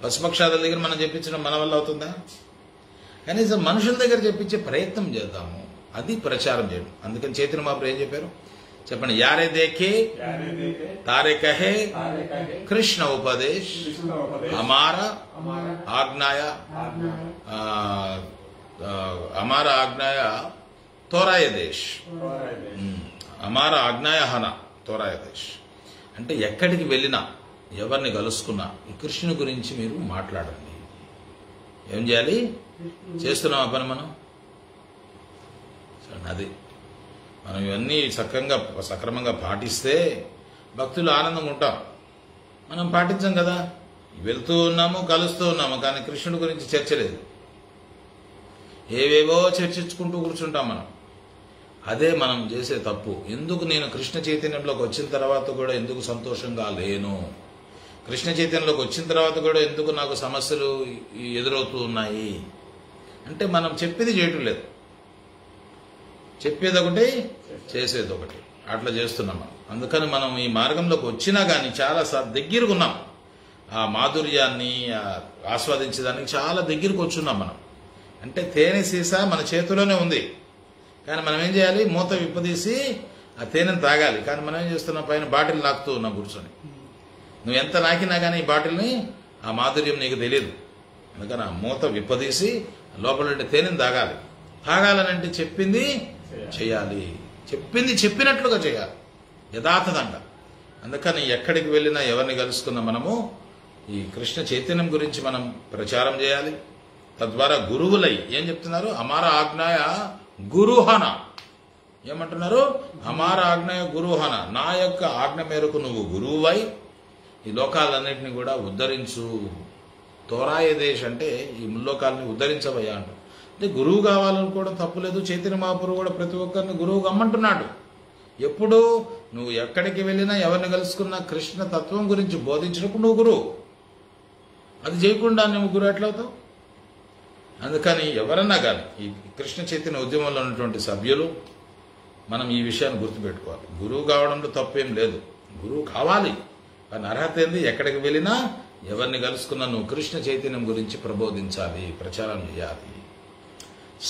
పశుపక్షాదుల దగ్గర మనం చెప్పించడం మన వల్ల అవుతుందా? కనీసం మనుషుల దగ్గర చెప్పించే ప్రయత్నం చేద్దాము అది ప్రచారం చేయడం. అందుకని చైతన్య మహాప్రభు ఏం చెప్పారు చెప్పండి, యారే దేఖే తారే కహే కృష్ణ ఉపదేశ్ హమారా ఆజ్ఞాయ తోరాయ దేశ్, హమారా ఆజ్ఞాయ హన తోరాయ దేశ్. అంటే ఎక్కడికి వెళ్ళినా ఎవరిని కలుసుకున్నా ఈ కృష్ణుని గురించి మీరు మాట్లాడండి. ఏం చేయాలి? చేస్తున్నాం ఆ పని మనం. అది మనం ఇవన్నీ సక్రమంగా పాటిస్తే భక్తులు ఆనందంగా ఉంటాం. మనం పాటించాం కదా, వెళ్తూ ఉన్నాము, కలుస్తూ ఉన్నాము, కానీ కృష్ణుడి గురించి చర్చ లేదు. ఏవేవో చర్చించుకుంటూ కూర్చుంటాం మనం. అదే మనం చేసే తప్పు. ఎందుకు నేను కృష్ణ చైతన్యంలోకి వచ్చిన తర్వాత కూడా ఎందుకు సంతోషంగా లేను? కృష్ణ చైతన్యంలోకి వచ్చిన తర్వాత కూడా ఎందుకు నాకు సమస్యలు ఎదురవుతూ ఉన్నాయి అంటే మనం చెప్పేది చేయటం లేదు. చెప్పేది ఒకటి, చేసేది ఒకటి, అట్లా చేస్తున్నాం మనం. అందుకని మనం ఈ మార్గంలోకి వచ్చినా కానీ చాలా దగ్గరకు ఉన్నాం. ఆ మాధుర్యాన్ని ఆస్వాదించేదానికి చాలా దగ్గరకు వచ్చున్నాం మనం. అంటే తేనె సీసా మన చేతిలోనే ఉంది, కానీ మనం ఏం చేయాలి? మూత విప్పదీసి ఆ తేనెను తాగాలి. కానీ మనం ఏం చేస్తున్నాం? పైన బాటిల్ నాకుతూ ఉన్నాం కూర్చొని. నువ్వు ఎంత నాకినా కానీ ఈ బాటిల్ని, ఆ మాధుర్యం నీకు తెలియదు. అందుకని ఆ మూత విప్పదీసి లోపల తేనెను తాగాలి. తాగాలనంటే చెప్పింది చేయాలి, చెప్పింది చెప్పినట్లుగా చేయాలి, యథార్థంగా. అందుకని ఎక్కడికి వెళ్ళినా ఎవరిని కలుసుకున్నా మనము ఈ కృష్ణ చైతన్యం గురించి మనం ప్రచారం చేయాలి. తద్వారా గురువులై ఏం చెప్తున్నారు? అమార ఆజ్ఞాయ గురుహన. ఏమంటున్నారు? అమార ఆజ్ఞాయ గురుహన, నా యొక్క ఆజ్ఞ మేరకు నువ్వు గురువువై ఈ లోకాలన్నింటినీ కూడా ఉద్ధరించు. తోరాయ దేశ్ అంటే ఈ ముల్లోకాలని ఉద్ధరించవయ్యా అంట. అంటే గురువు కావాలనుకోవడం తప్పులేదు. చైతన్య మహాప్రభు కూడా ప్రతి ఒక్కరిని గురువు కమ్మంటున్నాడు. ఎప్పుడు నువ్వు ఎక్కడికి వెళ్ళినా ఎవరిని కలుసుకున్నా కృష్ణ తత్వం గురించి బోధించినప్పుడు నువ్వు గురువు. అది చేయకుండా నువ్వు గురువు ఎట్లవుతావు? అందుకని ఎవరన్నా కానీ ఈ కృష్ణ చైతన్య ఉద్యమంలో ఉన్నటువంటి సభ్యులు మనం ఈ విషయాన్ని గుర్తుపెట్టుకోవాలి. గురువు కావడంలో తప్పేం లేదు, గురువు కావాలి. కానీ అర్హత ఏంది? ఎక్కడికి వెళ్ళినా ఎవరిని కలుసుకున్నా నువ్వు కృష్ణ చైతన్యం గురించి ప్రబోధించాలి, ప్రచారం చేయాలి.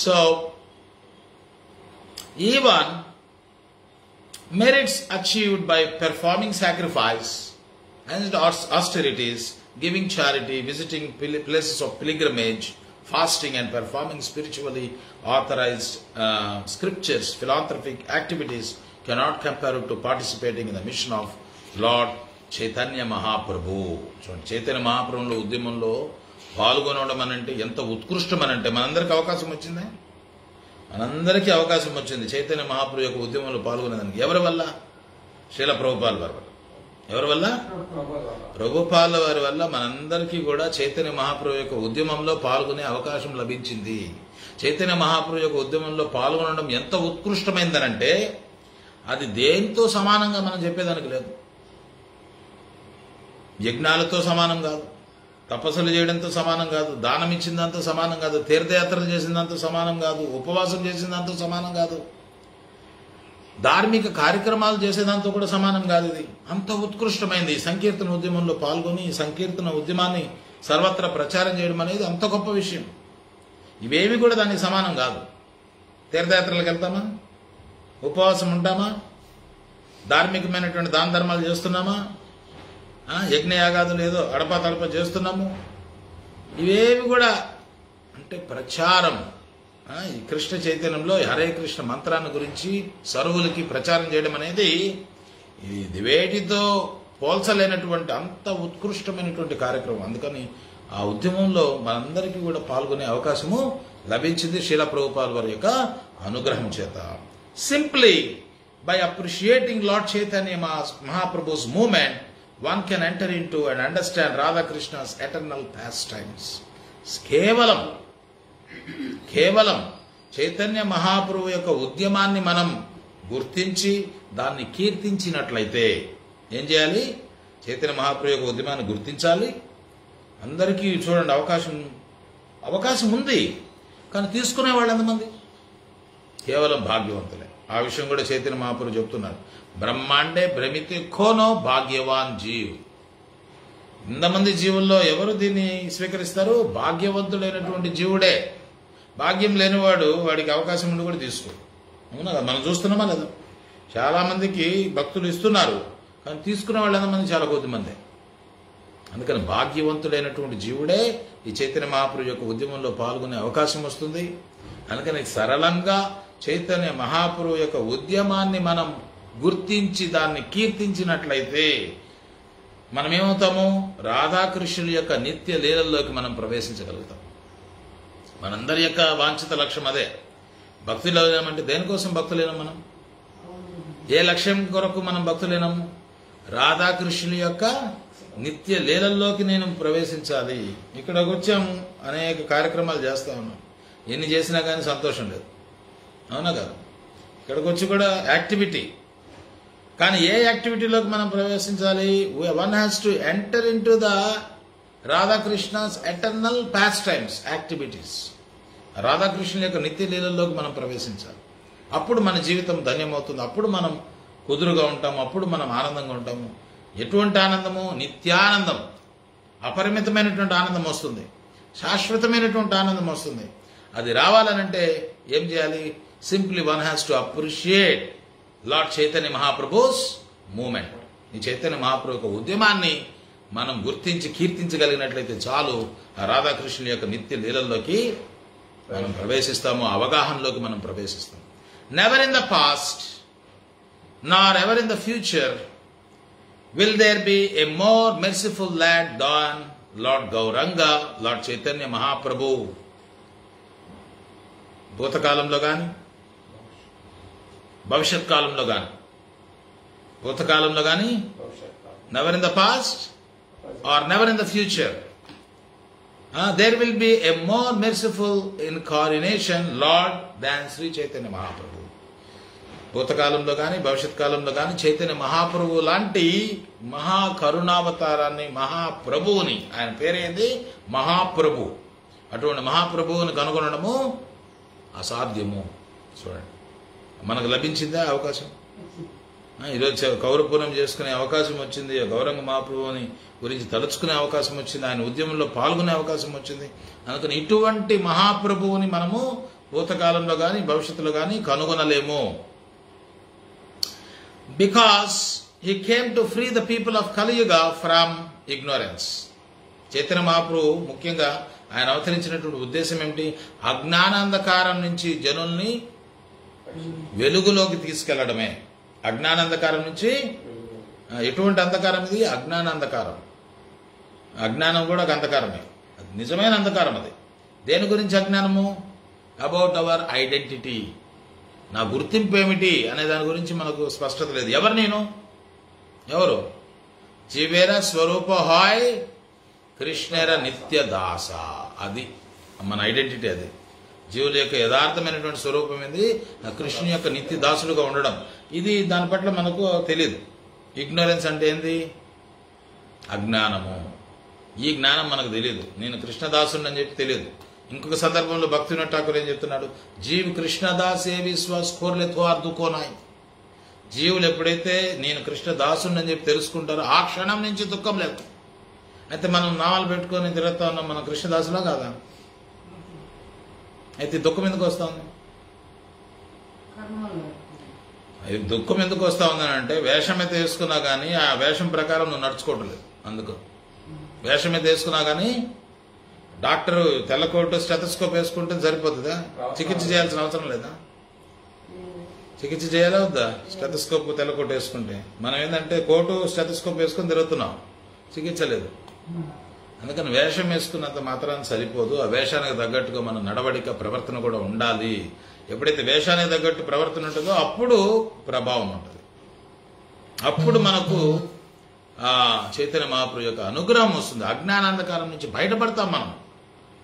So even merits achieved by performing sacrifice and austerities, giving charity, visiting places of pilgrimage, fasting and performing spiritually authorized scriptures, philanthropic activities cannot compare to participating in the mission of Lord Chaitanya Mahaprabhu. చూడండి, చైతన్య మహాప్రభులో ఉద్యమంలో పాల్గొనడం అనంటే ఎంత ఉత్కృష్టమనంటే మనందరికీ అవకాశం వచ్చిందే. మనందరికీ అవకాశం వచ్చింది చైతన్య మహాప్రభు యొక్క ఉద్యమంలో పాల్గొనేదానికి. ఎవరి వల్ల? శ్రీల ప్రభుపాల్ వారి వల్ల. ఎవరి వల్ల? ప్రభుపాల వారి వల్ల మనందరికీ కూడా చైతన్య మహాప్రభు యొక్క ఉద్యమంలో పాల్గొనే అవకాశం లభించింది. చైతన్య మహాప్రభు యొక్క ఉద్యమంలో పాల్గొనడం ఎంత ఉత్కృష్టమైందనంటే అది దేంతో సమానంగా మనం చెప్పేదానికి లేదు. యజ్ఞాలతో సమానం కాదు, తపస్సులు చేయడంతో సమానం కాదు, దానం ఇచ్చిందంతా సమానం కాదు, తీర్థయాత్రలు చేసిందంతా సమానం కాదు, ఉపవాసం చేసిందంతా సమానం కాదు, ధార్మిక కార్యక్రమాలు చేసేదాంతో కూడా సమానం కాదు. ఇది అంత ఉత్కృష్టమైంది. సంకీర్తన ఉద్యమంలో పాల్గొని సంకీర్తన ఉద్యమాన్ని సర్వత్రా ప్రచారం చేయడం అనేది అంత గొప్ప విషయం. ఇవేవి కూడా దానికి సమానం కాదు. తీర్థయాత్రలకు వెళ్తామా? ఉపవాసం ఉంటామా? ధార్మికమైనటువంటి దాన ధర్మాలు చేస్తున్నామా? యజ్ఞయాగాదులు ఏదో అడపా తడప చేస్తున్నాము. ఇవేవి కూడా అంటే ప్రచారం. ఈ కృష్ణ చైతన్యంలో హరే కృష్ణ మంత్రాన్ని గురించి సర్వులకి ప్రచారం చేయడం అనేది ఇది వేటితో పోల్చలేనటువంటి అంత ఉత్కృష్టమైనటువంటి కార్యక్రమం. అందుకని ఆ ఉద్యమంలో మనందరికీ కూడా పాల్గొనే అవకాశము లభించింది శ్రీల ప్రభుపాల్ వారి యొక్క అనుగ్రహం చేత. Simply by appreciating Lord Chaitanya Mahaprabhu's moment one can enter into and understand Radha Krishna's eternal pastimes. కేవలం చైతన్య మహాప్రభు యొక్క ఉద్యమాన్ని మనం గుర్తించి దాన్ని కీర్తించినట్లయితే ఏం చేయాలి? చైతన్య మహాప్రభు యొక్క ఉద్యమాన్ని గుర్తించాలి. అందరికీ చూడండి అవకాశం ఉంది, కానీ తీసుకునే వాళ్ళు ఎంతమంది? కేవలం భాగ్యవంతులే. ఆ విషయం కూడా చైతన్య మహాప్రభు చెప్తున్నారు. బ్రహ్మాండే భ్రమితే ఖోనో భాగ్యవాన్ జీవ్. ఇంతమంది జీవుల్లో ఎవరు దీన్ని స్వీకరిస్తారు? భాగ్యవంతుడైనటువంటి జీవుడే. భాగ్యం లేనివాడు వాడికి అవకాశం ఉండి కూడా తీసుకో. అవునా కదా, మనం చూస్తున్నామా లేదా? చాలామందికి భక్తులు ఇస్తున్నారు, కానీ తీసుకునే వాళ్ళు ఎంతమంది? చాలా కొద్ది మంది. అందుకని భాగ్యవంతుడైనటువంటి జీవుడే ఈ చైతన్య మహాప్రభు యొక్క ఉద్యమంలో పాల్గొనే అవకాశం వస్తుంది. అందుకని సరళంగా చైతన్య మహాప్రభు యొక్క ఉద్యమాన్ని మనం గుర్తించి దాన్ని కీర్తించినట్లయితే మనం ఏమవుతాము? రాధాకృష్ణుల యొక్క నిత్య లీలల్లోకి మనం ప్రవేశించగలుగుతాం. మనందరి యొక్క వాంఛిత లక్ష్యం అదే. భక్తులు అంటే దేనికోసం భక్తులేనాం మనం? ఏ లక్ష్యం కొరకు మనం భక్తులేనాము? రాధాకృష్ణుల యొక్క నిత్య లీలల్లోకి నేను ప్రవేశించాలి. ఇక్కడికి వచ్చాము, అనేక కార్యక్రమాలు చేస్తా ఉన్నాం, ఎన్ని చేసినా కానీ సంతోషం లేదు. అవునా కాదు? ఇక్కడికి వచ్చి కూడా యాక్టివిటీ, కానీ ఏ యాక్టివిటీలోకి మనం ప్రవేశించాలి? One has to enter into the Radhakrishna's eternal pastimes activities. రాధాకృష్ణుల యొక్క నిత్య లీలల్లోకి మనం ప్రవేశించాలి. అప్పుడు మన జీవితం ధన్యమవుతుంది. అప్పుడు మనం కుదురుగా ఉంటాము, అప్పుడు మనం ఆనందంగా ఉంటాము. ఎటువంటి ఆనందము? నిత్యానందం, అపరిమితమైనటువంటి ఆనందం వస్తుంది, శాశ్వతమైనటువంటి ఆనందం వస్తుంది. అది రావాలనంటే ఏం చేయాలి? Simply one has to appreciate Lord Chaitanya Mahaprabhu's moment. ఈ చైతన్య మహాప్రభు యొక్క ఉద్యమాన్ని మనం గుర్తించి కీర్తించగలిగినట్లయితే చాలు, ఆ రాధాకృష్ణుల యొక్క నిత్య లీలల్లోకి మనం ప్రవేశిస్తాము, అవగాహనలోకి మనం ప్రవేశిస్తాము. Never in the past Nar ever in the future will there be a more merciful lad than Lord Gauranga, Lord Chaitanya Mahaprabhu. భూతకాలంలో కానీ భవిష్యత్ కాలంలో కానీ, భూతకాలంలో కానీ, never in the past or never in the future, there will be a more merciful incarnation Lord than Sri Chaitanya Mahaprabhu. భూతకాలంలో కానీ భవిష్యత్ కాలంలో కానీ చైతన్య మహాప్రభువు లాంటి మహాకరుణావతారాన్ని, మహాప్రభువుని, ఆయన పేరేంది? మహాప్రభు. అటువంటి మహాప్రభువుని కనుగొనడము అసాధ్యము. చూడండి, మనకు లభించిందా అవకాశం? ఈరోజు కౌరపూర్ణం చేసుకునే అవకాశం వచ్చింది, గౌరంగ మహాప్రభువుని గురించి తలుచుకునే అవకాశం వచ్చింది, ఆయన ఉద్యమంలో పాల్గొనే అవకాశం వచ్చింది. అందుకని ఇటువంటి మహాప్రభువుని మనము భూతకాలంలో కానీ భవిష్యత్తులో కానీ కనుగొనలేము. Because he came to free the people of Kali Yuga from ignorance. Chaitanya Mahaprabhu ముఖ్యంగా ఆయన అవతరించినటువంటి ఉద్దేశం ఏమిటి? అజ్ఞానాంధకారం నుంచి జనుల్ని వెలుగులోకి తీసుకెళ్లడమే. అజ్ఞానాంధకారం నుంచి, ఎటువంటి అంధకారం ఇది? అజ్ఞానాంధకారం. అజ్ఞానం కూడా ఒక అంధకారమే, నిజమైన అంధకారం అది. దేని గురించి అజ్ఞానము? About our identity. నా గుర్తింపు ఏమిటి అనే దాని గురించి మనకు స్పష్టత లేదు. ఎవరు నేను? ఎవరు? జీవేర స్వరూప హాయ్ కృష్ణేర నిత్య దాస. అది మన ఐడెంటిటీ. అది జీవుల యొక్క యథార్థమైనటువంటి స్వరూపం ఏంది? కృష్ణుని యొక్క నిత్య దాసులుగా ఉండడం. ఇది దాని పట్ల మనకు తెలియదు. ఇగ్నోరెన్స్ అంటే ఏంది? అజ్ఞానము. ఈ జ్ఞానం మనకు తెలియదు. నేను కృష్ణదాసుని అని చెప్పి తెలియదు. ఇంకొక సందర్భంలో భక్తివినోద్ ఠాకూర్ ఏం చెప్తున్నాడు? జీవ్ కృష్ణదాసే విశ్వాస్ కోర్లే థోర్ దుఃఖోనాయ్. జీవులు ఎప్పుడైతే నేను కృష్ణదాసుని అని చెప్పి తెలుసుకుంటారో ఆ క్షణం నుంచి దుఃఖం లేదు. అయితే మనం నామాలు పెట్టుకొని తిరుగుతా ఉన్నాం, మనం కృష్ణదాసులా కాదా? అయితే దుఃఖం ఎందుకు వస్తా ఉంది? దుఃఖం ఎందుకు వస్తా ఉందని అంటే, వేషం అయితే వేసుకున్నా కానీ ఆ వేషం ప్రకారం నువ్వు నడుచుకోవటం లేదు. అందుకు వేషం అయితే వేసుకున్నా కానీ, డాక్టర్ తెల్లకోటు స్టెతస్కోప్ వేసుకుంటే సరిపోతుందా? చికిత్స చేయాల్సిన అవసరం లేదా? చికిత్స చేయాలా వద్దా? స్టెతస్కోప్ తెల్లకోటు వేసుకుంటే. మనం ఏంటంటే కోటు స్టెతస్కోప్ వేసుకుని తిరుగుతున్నాం, చికిత్స లేదు. అందుకని వేషం వేసుకున్నంత మాత్రాన్ని సరిపోదు. ఆ వేషానికి తగ్గట్టుగా మన నడవడిక, ప్రవర్తన కూడా ఉండాలి. ఎప్పుడైతే వేషానికి తగ్గట్టు ప్రవర్తన ఉంటుందో అప్పుడు ప్రభావం ఉంటుంది. అప్పుడు మనకు ఆ చైతన్య మహాప్రభు యొక్క అనుగ్రహం వస్తుంది. అజ్ఞానాంధకారం నుంచి బయటపడతాం మనం.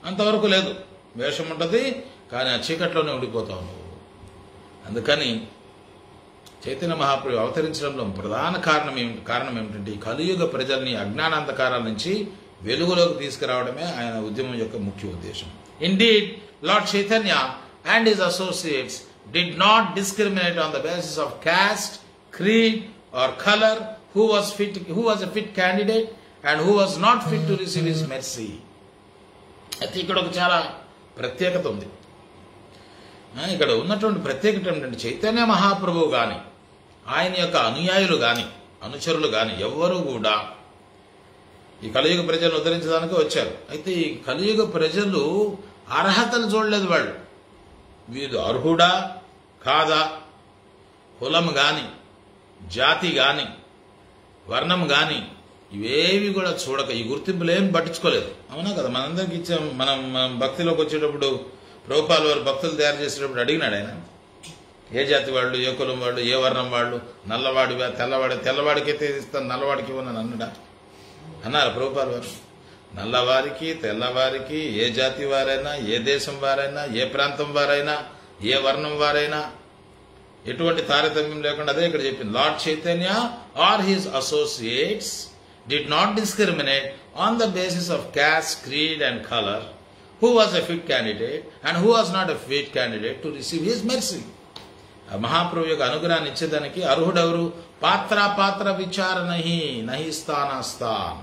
అంతవరకు లేదు, వేషం ఉంటుంది కానీ ఆ చీకట్లోనే ఉండిపోతావు నువ్వు. అందుకని చైతన్య మహాప్రభు అవతరించడంలో ప్రధాన కారణం ఏమిటంటే, ఈ కలియుగ ప్రజల్ని అజ్ఞానాంధకారాల నుంచి వెలుగులోకి తీసుకురావడమే ఆయన ఉద్యమం యొక్క ముఖ్య ఉద్దేశం. Indeed lord Chaitanya and his associates did not discriminate on the basis of caste, creed or color who was a fit candidate and who was not fit to receive his mercy. అయితే ఇక్కడ ఒక చాలా ప్రత్యేకత ఉంది. ఇక్కడ ఉన్నటువంటి ప్రత్యేకత ఏమిటంటే చైతన్య మహాప్రభువు గాని ఆయన యొక్క అనుయాయులు గాని అనుచరులు గాని ఎవ్వరూ కూడా ఈ కలియుగ ప్రజలను ఉద్ధరించడానికి వచ్చారు. అయితే ఈ కలియుగ ప్రజలు అర్హతలు చూడలేదు. వాళ్ళు వీడు అర్హుడా కాదా, కులం గాని జాతి గాని వర్ణం గాని ఇవేవి కూడా చూడక ఈ గుర్తింపులు ఏం పట్టించుకోలేదు. అవునా కదా? మనందరికి ఇచ్చాం. మనం భక్తిలోకి వచ్చేటప్పుడు ప్రభుపాల్ వారు భక్తులు తయారు చేసేటప్పుడు అడిగినాడు ఆయన, ఏ జాతి వాళ్ళు, ఏ కులం వాళ్ళు, ఏ వర్ణం వాళ్ళు, నల్లవాడివా తెల్లవాడికైతే ఇస్తాను నల్లవాడికి ఇవ్వనని అన్నాడా? అన్నారు ప్రభుపాల్ వారు. నల్లవారికి తెల్లవారికి ఏ జాతి వారైనా, ఏ దేశం వారైనా, ఏ ప్రాంతం వారైనా, ఏ వర్ణం వారైనా ఎటువంటి తారతమ్యం లేకుండా అదే ఇక్కడ చెప్పింది. Lord Chaitanya or his associates did not discriminate on the basis of caste, creed and color who was a fit candidate and who was not a fit candidate to receive his mercy. మహాప్రభు యొక్క అనుగ్రహాన్ని ఇచ్చేదానికి అర్హుడెవరు? పాత్ర విచార నహి స్థానాస్థాన్.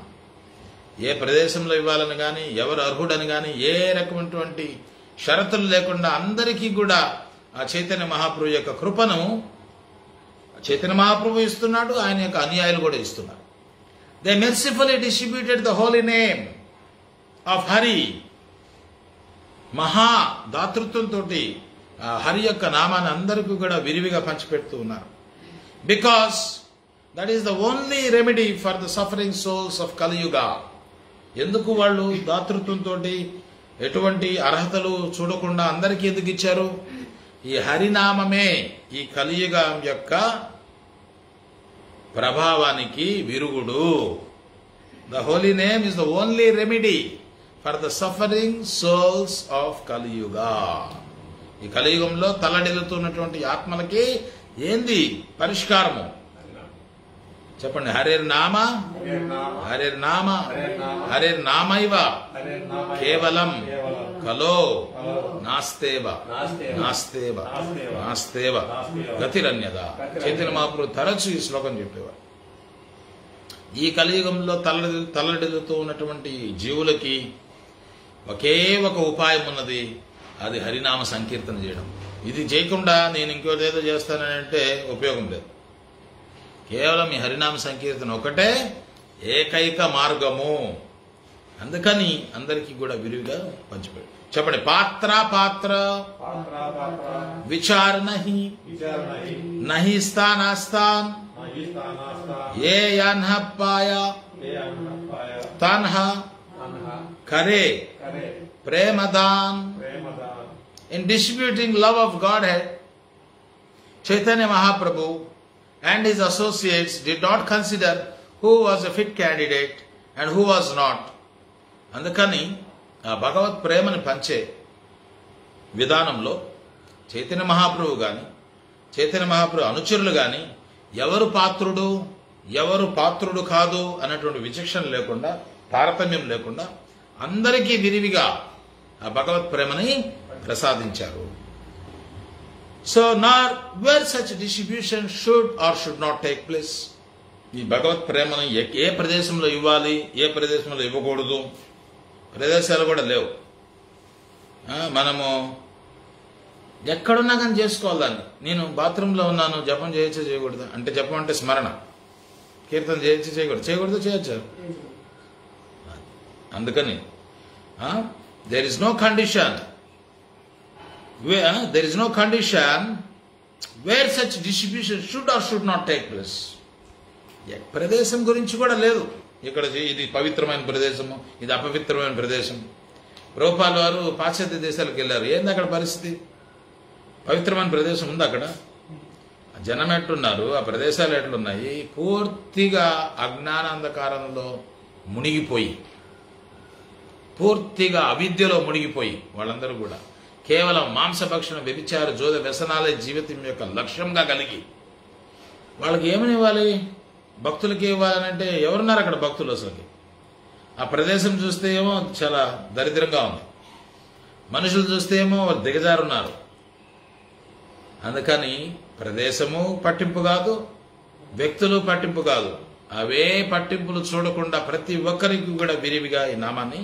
ఏ ప్రదేశంలో ఇవ్వాలని గాని, ఎవరు అర్హుడని గాని ఏ రకమైనటువంటి షరతులు లేకుండా అందరికీ కూడా ఆ చైతన్య మహాప్రభు యొక్క కృపను చైతన్య మహాప్రభు ఇస్తున్నాడు, ఆయన యొక్క అనుయాయులు కూడా ఇస్తున్నారు. They mercifully distributed the holy name of Hari. మహా దాతృత్వంతో హరి యొక్క నామాన్ని అందరికీ కూడా విరివిగా పంచిపెడుతూ ఉన్నారు. Because that is the only remedy for the suffering souls of కలియుగ. ఎందుకు వాళ్ళు దాతృత్వంతో ఎటువంటి అర్హతలు చూడకుండా అందరికీ ఎందుకు ఇచ్చారు? ఈ హరినామమే ఈ కలియుగం యొక్క ప్రభావానికి విరుగుడు. The holy name is the only remedy for the suffering souls of Kaliyuga. ఈ కలియుగంలో తల్లడిల్లుతున్నటువంటి ఆత్మలకి ఏంది పరిష్కారము? చెప్పండి. హరిర్నామ హరిర్నామ హరిర్నామైవ కేవలం కలో నాస్తేవ నాస్తేవ నాస్తేవ గతిరన్యద. చైతన్య మహాప్రభు తరచు ఈ శ్లోకం చెప్పేవారు. ఈ కలియుగంలో తల్లడిల్లుతూ ఉన్నటువంటి జీవులకి ఒకే ఒక ఉపాయం ఉన్నది, అది హరినామ సంకీర్తన చేయడం. ఇది చేయకుండా నేను ఇంకోటేదో చేస్తానంటే ఉపయోగం లేదు. కేవలం ఈ హరినామ సంకీర్తన ఒకటే ఏకైక మార్గము. అందుకని అందరికీ కూడా విరివిగా పంచిపెట్టు. చెప్పండి. పాత్ర విచార నహి స్థానాస్థాన్ ఏ యాన్హ పాయా తన్హ కరే ప్రేమదాన్. In distributing love of Godhead, Chaitanya Mahaprabhu and his associates did not consider who was a fit candidate and who was not. అందుకని ఆ భగవత్ ప్రేమని పంచే విధానంలో చైతన్య మహాప్రభు గాని చైతన్య మహాప్రభు అనుచరులు గాని ఎవరు పాత్రుడు కాదు అన్నటువంటి విచక్షణ లేకుండా, తారతమ్యం లేకుండా అందరికీ విరివిగా ఆ భగవత్ ప్రేమని ప్రసాదించారు. So nowhere such distribution should or should not take place. ఈ భగవత్ ప్రేమను ఏ ప్రదేశంలో ఇవ్వాలి, ఏ ప్రదేశంలో ఇవ్వకూడదు, ప్రదేశాలు కూడా లేవు. మనము ఎక్కడున్నా కానీ చేసుకోవాలి దాన్ని. నేను బాత్రూంలో ఉన్నాను, జపం చేయొచ్చా చేయకూడదు అంటే, జపం అంటే స్మరణ, కీర్తన చేయొచ్చు చేయకూడదు చేయొచ్చు. అందుకని there is no condition where such distribution should or should not take place. ప్రదేశం గురించి కూడా లేదు ఇక్కడ. ఇది పవిత్రమైన ప్రదేశము, ఇది అపవిత్రమైన ప్రదేశం. ప్రభుపాల్ వారు పాశ్చాత్య దేశాలకు వెళ్ళారు. ఏంది అక్కడ పరిస్థితి? పవిత్రమైన ప్రదేశం ఉంది అక్కడ? జనం ఎట్లున్నారు, ఆ ప్రదేశాలు ఎట్లున్నాయి? పూర్తిగా అజ్ఞానాంధకారంలో మునిగిపోయి, పూర్తిగా అవిద్యలో మునిగిపోయి వాళ్ళందరూ కూడా కేవలం మాంసభక్షణ, వ్యభిచార, జోద వ్యసనాలే జీవితం యొక్క లక్ష్యంగా కలిగి వాళ్ళకి ఏమని ఇవ్వాలి? భక్తులకి ఇవ్వాలనంటే ఎవరున్నారు అక్కడ భక్తులు? అసలుకి ఆ ప్రదేశం చూస్తే ఏమో చాలా దరిద్రంగా ఉంది, మనుషులు చూస్తే ఏమో వాళ్ళు దిగజారున్నారు. అందుకని ప్రదేశము పట్టింపు కాదు, వ్యక్తులు పట్టింపు కాదు. అవే పట్టింపులు చూడకుండా ప్రతి ఒక్కరికి కూడా విరివిగా ఈ నామాన్ని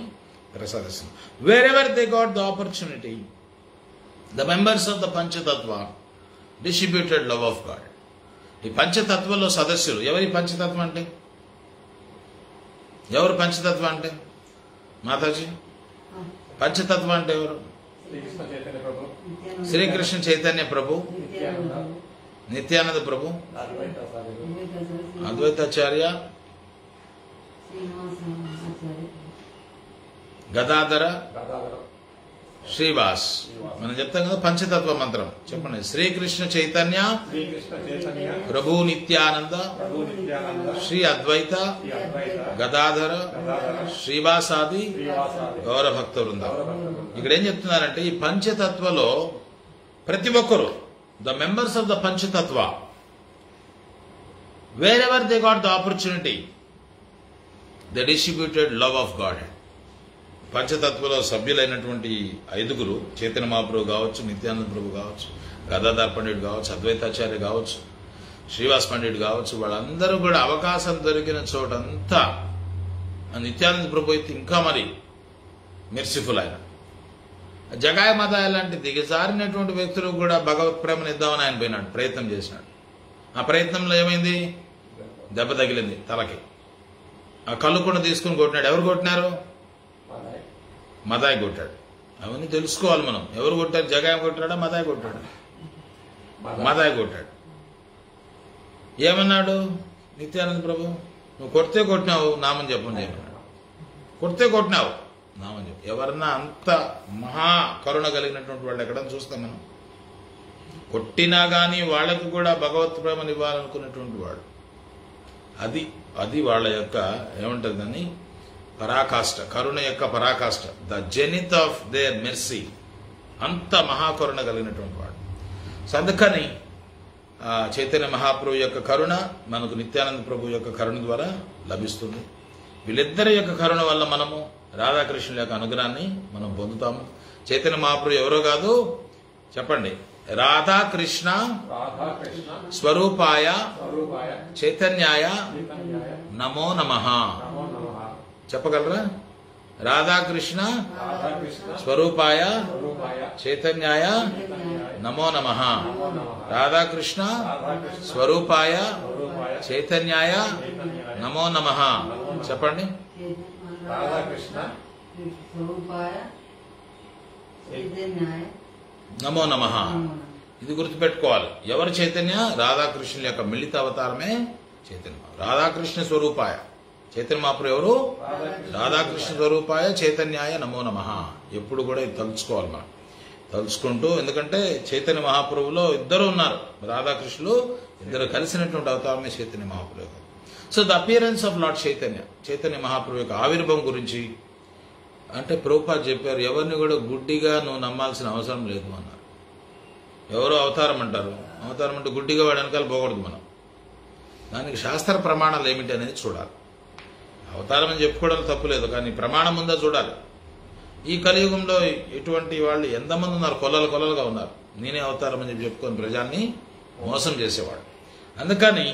ప్రసాదిస్తుంది. Wherever they got the opportunity, The members of the Panchatattva distributed love of God. ఈ పంచతత్వలో సదస్సులు ఎవరి పంచతత్వం అంటే? ఎవరు పంచతత్వం అంటే? మాతాజీ, పంచతత్వం అంటే ఎవరు? శ్రీకృష్ణ చైతన్య ప్రభు, నిత్యానంద ప్రభు, అద్వైతాచార్య, గదాధర, శ్రీవాస్. మనం చెప్తాం కదా పంచతత్వ మంత్రం. చెప్పండి. శ్రీకృష్ణ చైతన్య ప్రభు నిత్యానంద శ్రీ అద్వైత గదాధర శ్రీవాసాది గౌర భక్త వృందం. ఇక్కడ ఏం చెప్తున్నారంటే ఈ పంచతత్వలో ప్రతి ఒక్కరు, the members of the Panchatattva, wherever they got the opportunity, they distributed love of God. పంచతత్వలో సభ్యులైనటువంటి 5గురు, చైతన్య మహాప్రభు కావచ్చు, నిత్యానంద ప్రభు కావచ్చు, గదాధర్ పండిట్ కావచ్చు, అద్వైతాచార్య కావచ్చు, శ్రీవాస్ పండిట్ కావచ్చు, వాళ్ళందరూ కూడా అవకాశం దొరికిన చోటంతా, నిత్యానంద ప్రభు అయితే ఇంకా మరి మెర్సిఫుల్ ఆయన. జగాయ మదాయ లాంటి దిగజారినటువంటి వ్యక్తులు కూడా భగవత్ ప్రేమను ఇద్దామని ఆయన పోయినాడు, ప్రయత్నం చేసినాడు. ఆ ప్రయత్నంలో ఏమైంది? దెబ్బ తగిలింది తలకి. ఆ కళ్ళు కూడా తీసుకుని కొట్టినాడు. ఎవరు కొట్టినారు? మదాయి కొట్టాడు. అవన్నీ తెలుసుకోవాలి మనం. ఎవరు కొట్టారు? జగాయం కొట్టాడా? మదాయి కొట్టాడు? మదాయి కొట్టాడు. ఏమన్నాడు నిత్యానంద ప్రభు? నువ్వు కొడితే కొట్టినావు, నామం చెప్పని చెప్పన్నాడు. కొడితే కొట్టినావు, నామం చెప్పు. ఎవరన్నా అంత మహా కరుణ కలిగినటువంటి వాళ్ళు ఎక్కడ చూస్తాం మనం? కొట్టినా గానీ వాళ్ళకు కూడా భగవత్ ప్రేమను ఇవ్వాలనుకున్నటువంటి వాడు. అది వాళ్ళ యొక్క ఏమంటారు దాన్ని? పరాకాష్ట, కరుణ యొక్క పరాకాష్ట, the zenith of their mercy. అంత మహాకరుణ కలిగినటువంటి వాడు. సో అందుకని చైతన్య మహాప్రభు యొక్క కరుణ మనకు నిత్యానంద ప్రభు యొక్క కరుణ ద్వారా లభిస్తుంది. వీళ్ళిద్దరి యొక్క కరుణ వల్ల మనము రాధాకృష్ణుల యొక్క అనుగ్రహాన్ని మనం పొందుతాము. చైతన్య మహాప్రభు ఎవరో కాదు, చెప్పండి. రాధాకృష్ణ స్వరూపాయ చైతన్యాయ నమో నమః. చెప్పగలరా? రాధాకృష్ణ స్వరూపాయ చైతన్యాయ నమో నమః. రాధాకృష్ణ స్వరూపాయ చైతన్యాయ నమో నమః. చెప్పండి. నమో నమః. ఇది గుర్తుపెట్టుకోవాలి. ఎవరు చైతన్య? రాధాకృష్ణుల యొక్క మిళిత అవతారమే చైతన్య. రాధాకృష్ణ స్వరూపాయ చైతన్య మహాప్రభు ఎవరు? రాధాకృష్ణ స్వరూపాయ చైతన్యాయ నమో నమః. ఎప్పుడు కూడా ఇది తలుచుకోవాలి మనం. తలుచుకుంటూ, ఎందుకంటే చైతన్య మహాప్రభులో ఇద్దరు ఉన్నారు, రాధాకృష్ణులు ఇద్దరు కలిసినటువంటి అవతారమే Chaitanya Mahaprabhu. So the appearance of Lord Chaitanya Mahaprabhu యొక్క ఆవిర్భావం గురించి అంటే ప్రభుపాద చెప్పారు, ఎవరిని కూడా గుడ్డిగా నువ్వు నమ్మాల్సిన అవసరం లేదు అన్నారు. ఎవరో అవతారం అంటారు, అవతారం అంటే గుడ్డిగా వాడి వెనకాల పోకూడదు మనం. దానికి శాస్త్ర ప్రమాణాలు ఏమిటి అనేది చూడాలి. అవతారం అని చెప్పుకోవడం తప్పులేదు, కానీ ప్రమాణం ఉందా చూడాలి. ఈ కలియుగంలో ఇటువంటి వాళ్ళు ఎంతమంది ఉన్నారు? కొలలుగా ఉన్నారు. నేనే అవతారం అని చెప్పుకొని ప్రజల్ని మోసం చేసేవాడు. అందుకని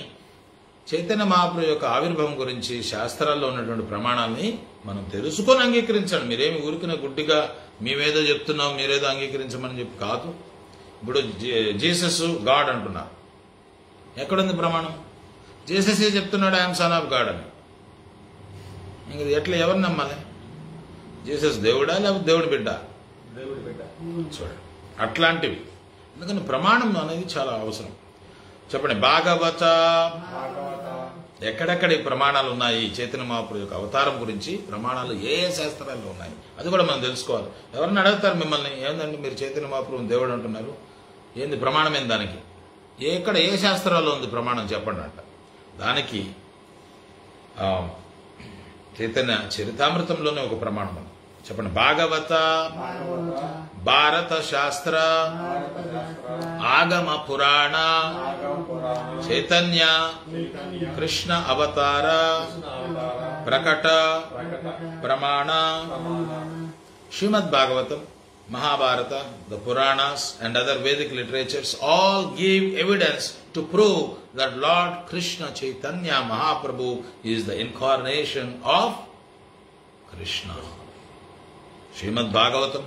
చైతన్య మహాప్రభు యొక్క ఆవిర్భావం గురించి శాస్త్రాల్లో ఉన్నటువంటి ప్రమాణాలని మనం తెలుసుకొని అంగీకరించండి. మీరేమి ఊరికిన గుడ్డిగా మేమేదో చెప్తున్నాం, మీరేదో అంగీకరించమని చెప్పి కాదు. ఇప్పుడు జీసస్ గాడ్ అంటున్నారు, ఎక్కడుంది ప్రమాణం? జీసస్ చెప్తున్నాడు ఐఎమ్ సన్ ఆఫ్ గాడ్ అని. ఇంక ఎట్లా ఎవరు నమ్మాలి? జీసస్ దేవుడా లేకపోతే దేవుడి బిడ్డ? చూడండి, అట్లాంటివి. ఎందుకని ప్రమాణం అనేది చాలా అవసరం. చెప్పండి. భాగవత ఎక్కడెక్కడ ఈ ప్రమాణాలు ఉన్నాయి? చైతన్య మహాప్రభు యొక్క అవతారం గురించి ప్రమాణాలు ఏ శాస్త్రాల్లో ఉన్నాయి అది కూడా మనం తెలుసుకోవాలి. ఎవరిని అడుగుతారు మిమ్మల్ని, ఏందండి మీరు చైతన్య మహాప్రభు దేవుడు అంటున్నారు, ఏంది ప్రమాణం ఏంది దానికి? ఎక్కడ ఏ శాస్త్రాల్లో ఉంది ప్రమాణం చెప్పండి అంట. దానికి చైతన్య చరితామృతంలోనే ఒక ప్రమాణం ఉంది. చెప్పండి. భాగవత భారత శాస్త్ర ఆగమ పురాణ చైతన్య కృష్ణ అవతార ప్రకట ప్రమాణ. శ్రీమద్ Bhagavatam, Mahabharata, the Puranas and other Vedic literatures all give evidence to prove that Lord Krishna Chaitanya Mahaprabhu is the incarnation of Krishna. Srimad Bhagavatam,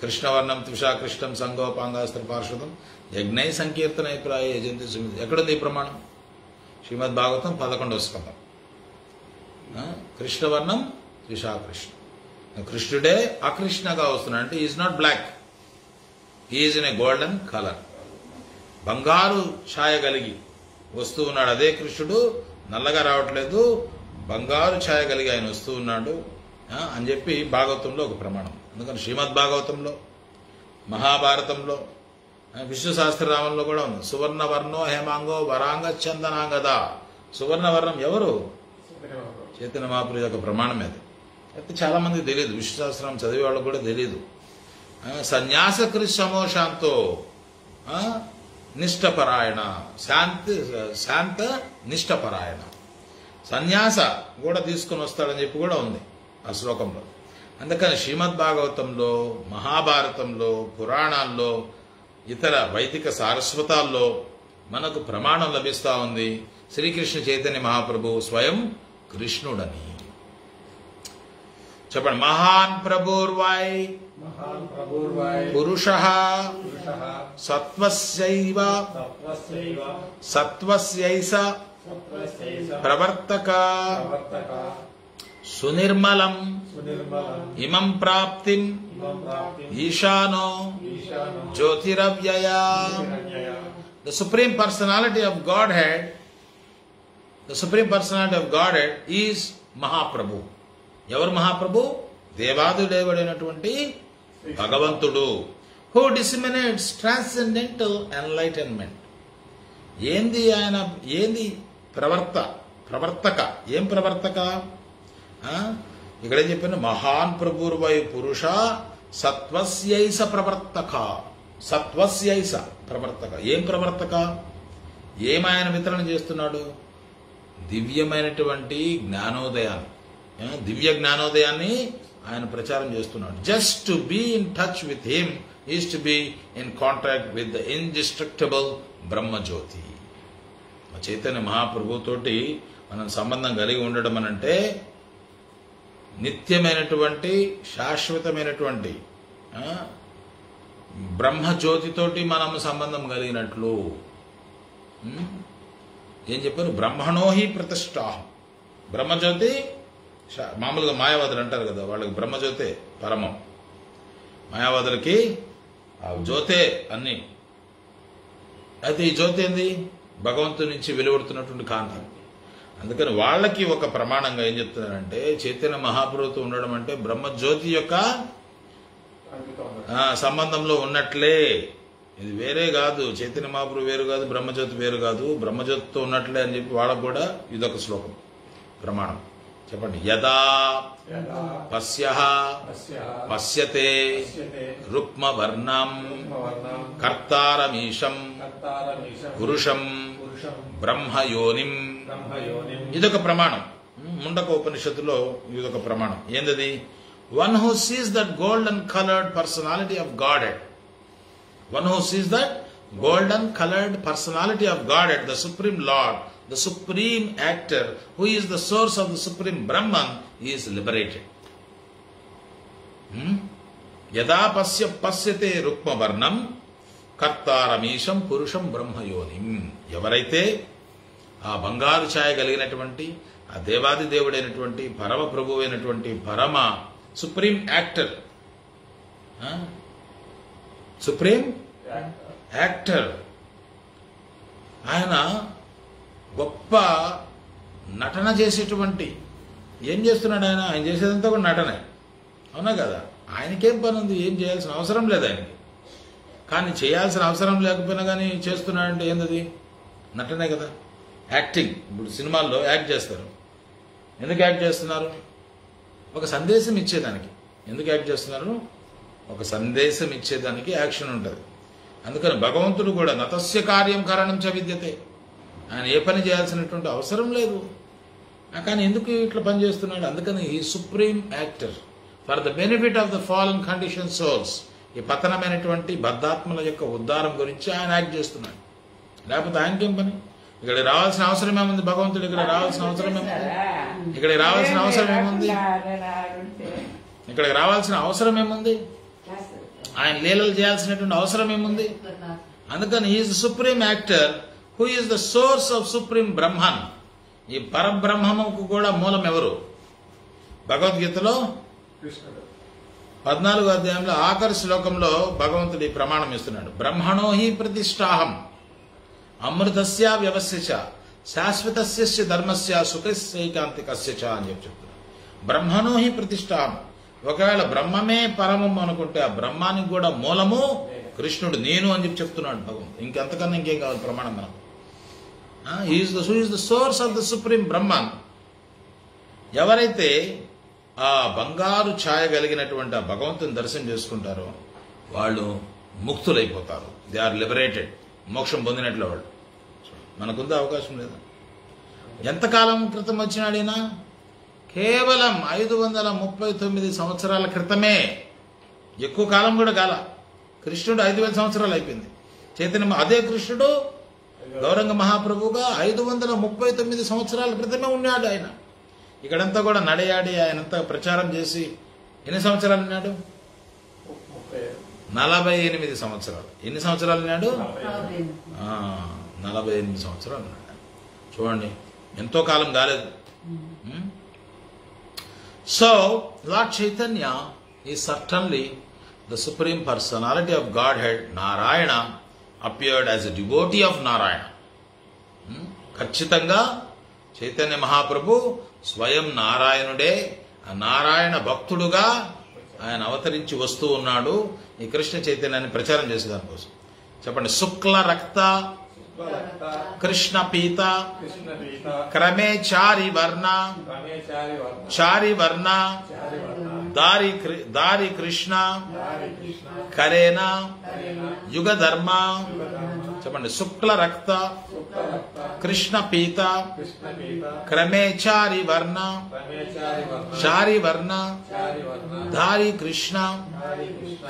కృష్ణవర్ణం Trisha కృష్ణం సంగోపాంగాస్త్ర పార్షదం యజ్ఞై సంకీర్తనై ప్రాయ యజంతి సుమితి. ఎక్కడుంది ఈ ప్రమాణం? శ్రీమద్ భాగవతం 11వ స్కందం. కృష్ణవర్ణం త్రిషా కృష్ణ. కృష్ణుడే అకృష్ణగా వస్తున్నాడు అంటే is not black, is in a golden colour. బంగారు ఛాయ కలిగి వస్తూ ఉన్నాడు. అదే కృష్ణుడు నల్లగా రావట్లేదు, బంగారు ఛాయ కలిగి ఆయన వస్తూ ఉన్నాడు అని చెప్పి భాగవతంలో ఒక ప్రమాణం. అందుకని శ్రీమద్ భాగవతంలో, మహాభారతంలో, విష్ణు సహస్రనామంలో కూడా ఉంది. సువర్ణవర్ణో హేమాంగో వరాంగ చందనాంగద. సువర్ణవర్ణం ఎవరు? చైతన్య మహాప్రభు యొక్క ప్రమాణం అది. అయితే చాలా మందికి తెలియదు, విష్ణు సహస్రనామం చదివే వాళ్ళకు కూడా తెలియదు. సన్యాసకృత్ సమోశాంతో నిష్టపరాయణ, శాంత నిష్టపరాయణ. సన్యాస కూడా తీసుకుని వస్తాడని చెప్పి కూడా ఉంది ఆ శ్లోకంలో. అందుకని శ్రీమద్ భాగవతంలో, మహాభారతంలో, పురాణాల్లో, ఇతర వైదిక సారస్వతాల్లో మనకు ప్రమాణం లభిస్తూ ఉంది శ్రీకృష్ణ చైతన్య మహాప్రభు స్వయం కృష్ణుడని. చెప్పండి. మహాన్ ప్రభుర్వై పురుషః సత్వస్యైస ప్రవర్తక సునిర్మలం ఇమం ప్రాప్తిం ఈశానో జ్యోతిరవ్యయ. The Supreme Personality of Godhead, the Supreme Personality of Godhead is Mahaprabhu. ఎవరు మహాప్రభు? దేవాదిదేవుడైనటువంటి భగవంతుడు. Who disseminates transcendental enlightenment. ఏంది ఆయన? ఏంది ప్రవర్తక? ఏం ప్రవర్తక? ఇక్కడేం చెప్పాను? మహాన్ ప్రభుర్వై పురుష సత్వస్యైస ప్రవర్తక. సత్వస్యైస ప్రవర్తక. ఏం ప్రవర్తక? ఏమాయన వితరణ చేస్తున్నాడు? దివ్యమైనటువంటి జ్ఞానోదయాన్ని, దివ్య జ్ఞానోదయాన్ని ఆయన ప్రచారం చేస్తున్నాడు. Just to be in touch with him is to be in contact with the indestructible Brahmajyoti. Chaitanya మహాప్రభుతోటి మనం సంబంధం కలిగి ఉండడం అనంటే నిత్యమైనటువంటి శాశ్వతమైనటువంటి బ్రహ్మజ్యోతితోటి మనం సంబంధం కలిగినట్లు. ఏం చెప్పారు? బ్రహ్మణోహి ప్రతిష్టాహం. బ్రహ్మజ్యోతి మామూలుగా మాయావాదులు అంటారు కదా, వాళ్ళకి బ్రహ్మజ్యోతే పరమం. మాయావాదులకి ఆ జ్యోతే అన్ని. అయితే ఈ జ్యోతి ఏంది? భగవంతుడి నుంచి వెలువడుతున్నటువంటి కాంతి. అందుకని వాళ్ళకి ఒక ప్రమాణంగా ఏం చెప్తున్నారంటే చైతన్య మహాప్రభుతో ఉండడం అంటే బ్రహ్మజ్యోతి యొక్క సంబంధంలో ఉన్నట్లే. ఇది వేరే కాదు, చైతన్య మహాప్రభు వేరు కాదు, బ్రహ్మజ్యోతి వేరు కాదు, బ్రహ్మజ్యోతితో ఉన్నట్లే అని చెప్పి వాళ్ళకు కూడా ఇదొక శ్లోకం ప్రమాణం. చెప్పండి. యదా పశ్యః పశ్యతే రుక్మవర్ణం కర్తారమీశం పురుషం బ్రహ్మయోనిం. ఇదొక ప్రమాణం. ముండక ఉపనిషత్తులో ఇదొక ప్రమాణం. ఏందది? One who sees that golden colored personality of Godhead, one who sees that golden colored personality of Godhead, the Supreme Lord, the Supreme Actor, who is the source of the Supreme Brahman, is liberated. Yada pasyate rukma varnam kartaramisham purusham brahmayonim. ఎవరైతే ఆ బంగారు ఛాయ కలిగినటువంటి ఆ దేవాది దేవుడైనటువంటి పరమ ప్రభువు అయినటువంటి పరమ సుప్రీం యాక్టర్, సుప్రీం యాక్టర్, ఆయన గొప్ప నటన చేసేటువంటి, ఏం చేస్తున్నాడు ఆయన? ఆయన చేసేదంతా కూడా నటనే, అవునా కదా? ఆయనకేం పని ఉంది? ఏం చేయాల్సిన అవసరం లేదు ఆయనకి. కానీ చేయాల్సిన అవసరం లేకపోయినా కానీ చేస్తున్నాడంటే ఏంటది? నటనే కదా, యాక్టింగ్. ఇప్పుడు సినిమాల్లో యాక్ట్ చేస్తారు. ఎందుకు యాక్ట్ చేస్తున్నారు? ఒక సందేశం ఇచ్చేదానికి. ఎందుకు యాక్ట్ చేస్తున్నారు? ఒక సందేశం ఇచ్చేదానికి యాక్షన్ ఉంటుంది. అందుకని భగవంతుడు కూడా నతస్య కార్యం కారణం చ విద్యతే. ఆయన ఏ పని చేయాల్సినటువంటి అవసరం లేదు, కానీ ఎందుకు ఇట్లా పని చేస్తున్నాడు? అందుకని ఈ supreme actor for the benefit of the fallen condition souls. ఈ పతనమైనటువంటి బద్ధాత్మల యొక్క ఉద్ధారం గురించి ఆయన యాక్ట్ చేస్తున్నాడు. లేకపోతే ఆయనకేం పని? ఇక్కడ రావాల్సిన అవసరం ఏముంది? భగవంతుడు ఇక్కడ రావాల్సిన అవసరం ఏముంది? ఇక్కడికి రావాల్సిన అవసరం ఏముంది? ఇక్కడికి రావాల్సిన అవసరం ఏముంది? ఆయన లీలలు చేయాల్సినటువంటి అవసరం ఏముంది? అందుకని he is the supreme actor who is the source of supreme Brahman. ఈ పరబ్రహ్మముకు కూడా మూలం ఎవరు? భగవద్గీతలో 14వ అధ్యాయంలో ఆఖరి శ్లోకంలో భగవంతుడి ప్రమాణం ఇస్తున్నాడు. బ్రహ్మణో హి ప్రతిష్టాహం అమృతస్య వ్యవస్య శాశ్వతస్య ధర్మస్య సుఖైకాంతికస్య అని చెప్తున్నాడు. బ్రహ్మణో హి ప్రతిష్టాహం. ఒకవేళ బ్రహ్మమే పరమం అనుకుంటే ఆ బ్రహ్మానికి కూడా మూలము కృష్ణుడు, నేను అని చెప్తున్నాడు భగవంతుడు. ఇంకెంతకన్నా ఇంకేం కావాలి ప్రమాణం మనం? Is the source of the supreme Brahman. ఎవరైతే ఆ బంగారు ఛాయ కలిగినటువంటి ఆ భగవంతుని దర్శనం చేసుకుంటారో వాళ్ళు ముక్తులైపోతారు. They are liberated. మోక్షం పొందినట్లు వాళ్ళు. మనకుందా అవకాశం లేదా? ఎంతకాలం క్రితం వచ్చినాడైనా? కేవలం 539 సంవత్సరాల క్రితమే. ఎక్కువ కాలం కూడా కాల. కృష్ణుడు 5000 సంవత్సరాలు అయిపోయింది. చైతన్య అదే కృష్ణుడు గౌరంగ మహాప్రభుగా 539 సంవత్సరాల క్రితమే ఉన్నాడు. ఆయన ఇక్కడంతా కూడా నడయాడి ఆయనంతా ప్రచారం చేసి ఎన్ని సంవత్సరాలు ఉన్నాడు? 48 సంవత్సరాలు. ఎన్ని సంవత్సరాలు ఉన్నాడు? 48 సంవత్సరాలు ఉన్నాడు. చూడండి, ఎంతో కాలం కాలేదు. So Lord Chaitanya is certainly the supreme personality of God head. Narayana appeared as a devotee of Narayana. ఖచ్చితంగా చైతన్య మహాప్రభు స్వయం నారాయణుడే. నారాయణ భక్తుడుగా ఆయన అవతరించి వస్తూ ఉన్నాడు ఈ కృష్ణ చైతన్యాన్ని ప్రచారం చేసేదానికోసం. చెప్పండి. శుక్ల రక్త కృష్ణ పీత క్రమే చారి వర్ణ దారి కృష్ణ కరేనా యుగ ధర్మ. చెప్పండి. శుక్ల రక్త కృష్ణ పీత క్రమే చారి వర్ణ ధారి కృష్ణ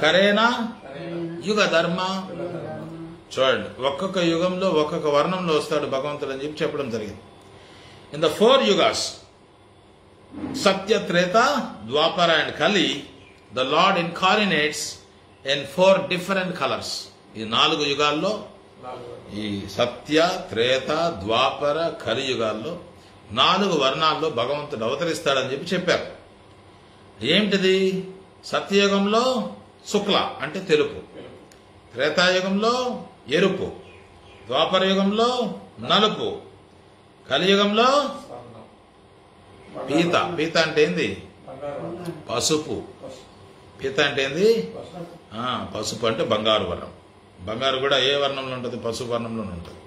కరేనా యుగ ధర్మ. చూడండి, ఒక్కొక్క యుగంలో ఒక్కొక్క వర్ణంలో వస్తాడు భగవంతుడు అని చెప్పడం జరిగింది. In the 4 yugas Satya Treta Dvapara and Kali the Lord incarnates in 4 different colours. ఈ 4 యుగాల్లో, ఈ సత్య త్రేత ద్వాపర కలియుగాల్లో 4 వర్ణాల్లో భగవంతుడు అవతరిస్తాడని చెప్పారు. ఏమిటిది? సత్యయుగంలో శుక్ల అంటే తెలుపు, త్రేతాయుగంలో ఎరుపు, ద్వాపర యుగంలో నలుపు, కలియుగంలో పీత. పీత అంటే ఏంది? పసుపు. పీత అంటే ఏంది? పసుపు అంటే బంగారు వర్ణం. బంగారు కూడా ఏ వర్ణంలో ఉంటుంది? పసుపు వర్ణంలోనే ఉంటుంది.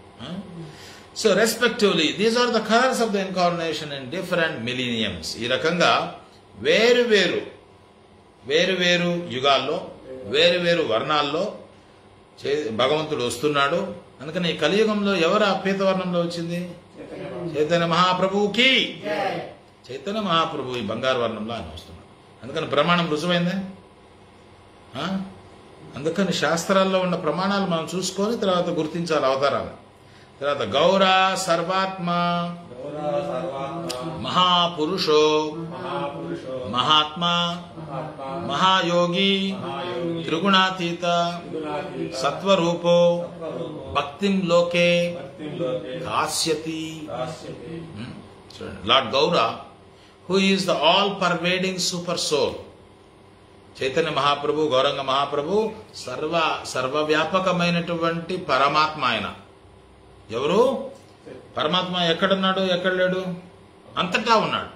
So respectively these are the colours of the incarnation in different millenniums. ఈ రకంగా వేరు వేరు యుగాల్లో వేరు వేరు వర్ణాల్లో భగవంతుడు వస్తున్నాడు. అందుకని ఈ కలియుగంలో ఎవరు ఆ పీత వర్ణంలో వచ్చింది? చైతన్య మహాప్రభువుకి. చైతన్య మహాప్రభు ఈ బంగారు వర్ణంలో ఆయన వస్తున్నాడు. అందుకని ప్రమాణం రుజువైందే. అందుకని శాస్త్రాల్లో ఉన్న ప్రమాణాలు మనం చూసుకొని తర్వాత గుర్తించాలి అవతారాలు. తర్వాత గౌర సర్వాత్మ మహాపురుషో మహాత్మా మహాయోగి త్రిగుణాతీత సత్వరూపో భక్తిం లోకే కాస్యతి. Lord Gaura who is the all pervading super soul. Chaitanya Mahaprabhu, Gauranga Mahaprabhu సర్వవ్యాపకమైనటువంటి పరమాత్మ. ఆయన ఎవరు? పరమాత్మ. ఎక్కడున్నాడు? ఎక్కడ లేడు? అంతటా ఉన్నాడు.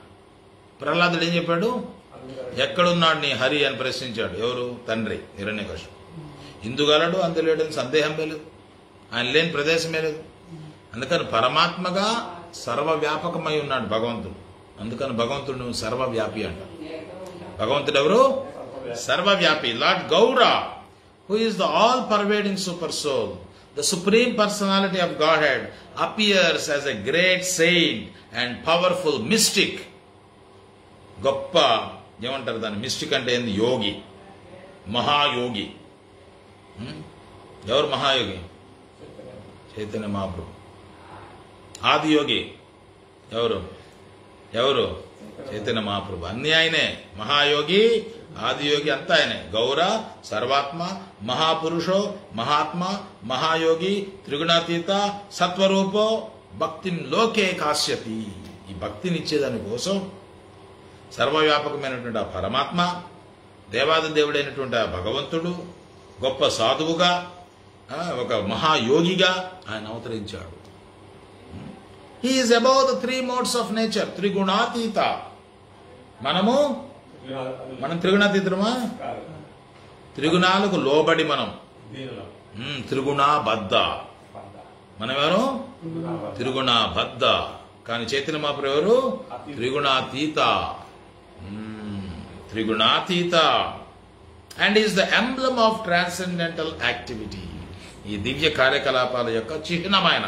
ప్రహ్లాదుడు ఏం చెప్పాడు? ఎక్కడున్నాడు నీ హరి అని ప్రశ్నించాడు. ఎవరు? తండ్రి హిరణ్యకశిపుడు. ఇందుగలడు అందులేడని సందేహమే లేదు. ఆయన లేని ప్రదేశమే లేదు. అందుకని పరమాత్మగా సర్వవ్యాపకమై ఉన్నాడు భగవంతుడు. అందుకని భగవంతుడు సర్వవ్యాపి అంట. భగవంతుడు ఎవరు? సర్వవ్యాపి. Lord Gaura who is the all pervading super soul, the supreme personality of Godhead, appears as a great saint and powerful mystic. గొప్ప ఏమంటారు దాన్ని? మిస్టిక్ అంటే ఏంది? యోగి, మహాయోగి. ఎవరు మహాయోగి? చైతన్య మహాప్రభు. ఆది యోగి ఎవరు? చైతన్య మహాప్రభు. అన్ని ఆయనే. మహాయోగి ఆదియోగి అంతా ఆయనే. గౌర, సర్వాత్మ, మహాపురుషో, మహాత్మ, మహాయోగి, త్రిగుణాతీత, సత్వరూపో భక్తిం లోకే కాశ్యతి. ఈ భక్తిని ఇచ్చేదాని కోసం సర్వవ్యాపకమైనటువంటి ఆ పరమాత్మ, దేవాది దేవుడైనటువంటి ఆ భగవంతుడు గొప్ప సాధువుగా, ఒక మహాయోగిగా ఆయన అవతరించాడు. He is above the 3 modes of nature. త్రిగుణాతీత. మనం త్రిగుణాతీతమా? త్రిగుణాలకు లోబడి మనం త్రిగుణాబద్ధ. మనం ఎవరు? త్రిగుణాబద్ధ. కానీ చైతన్య మహాప్రభు ఎవరు? త్రిగుణాతీత. త్రిగుణాతీత. And is the emblem of transcendental activity. ఈ దివ్య కార్యకలాపాల యొక్క చిహ్నమైన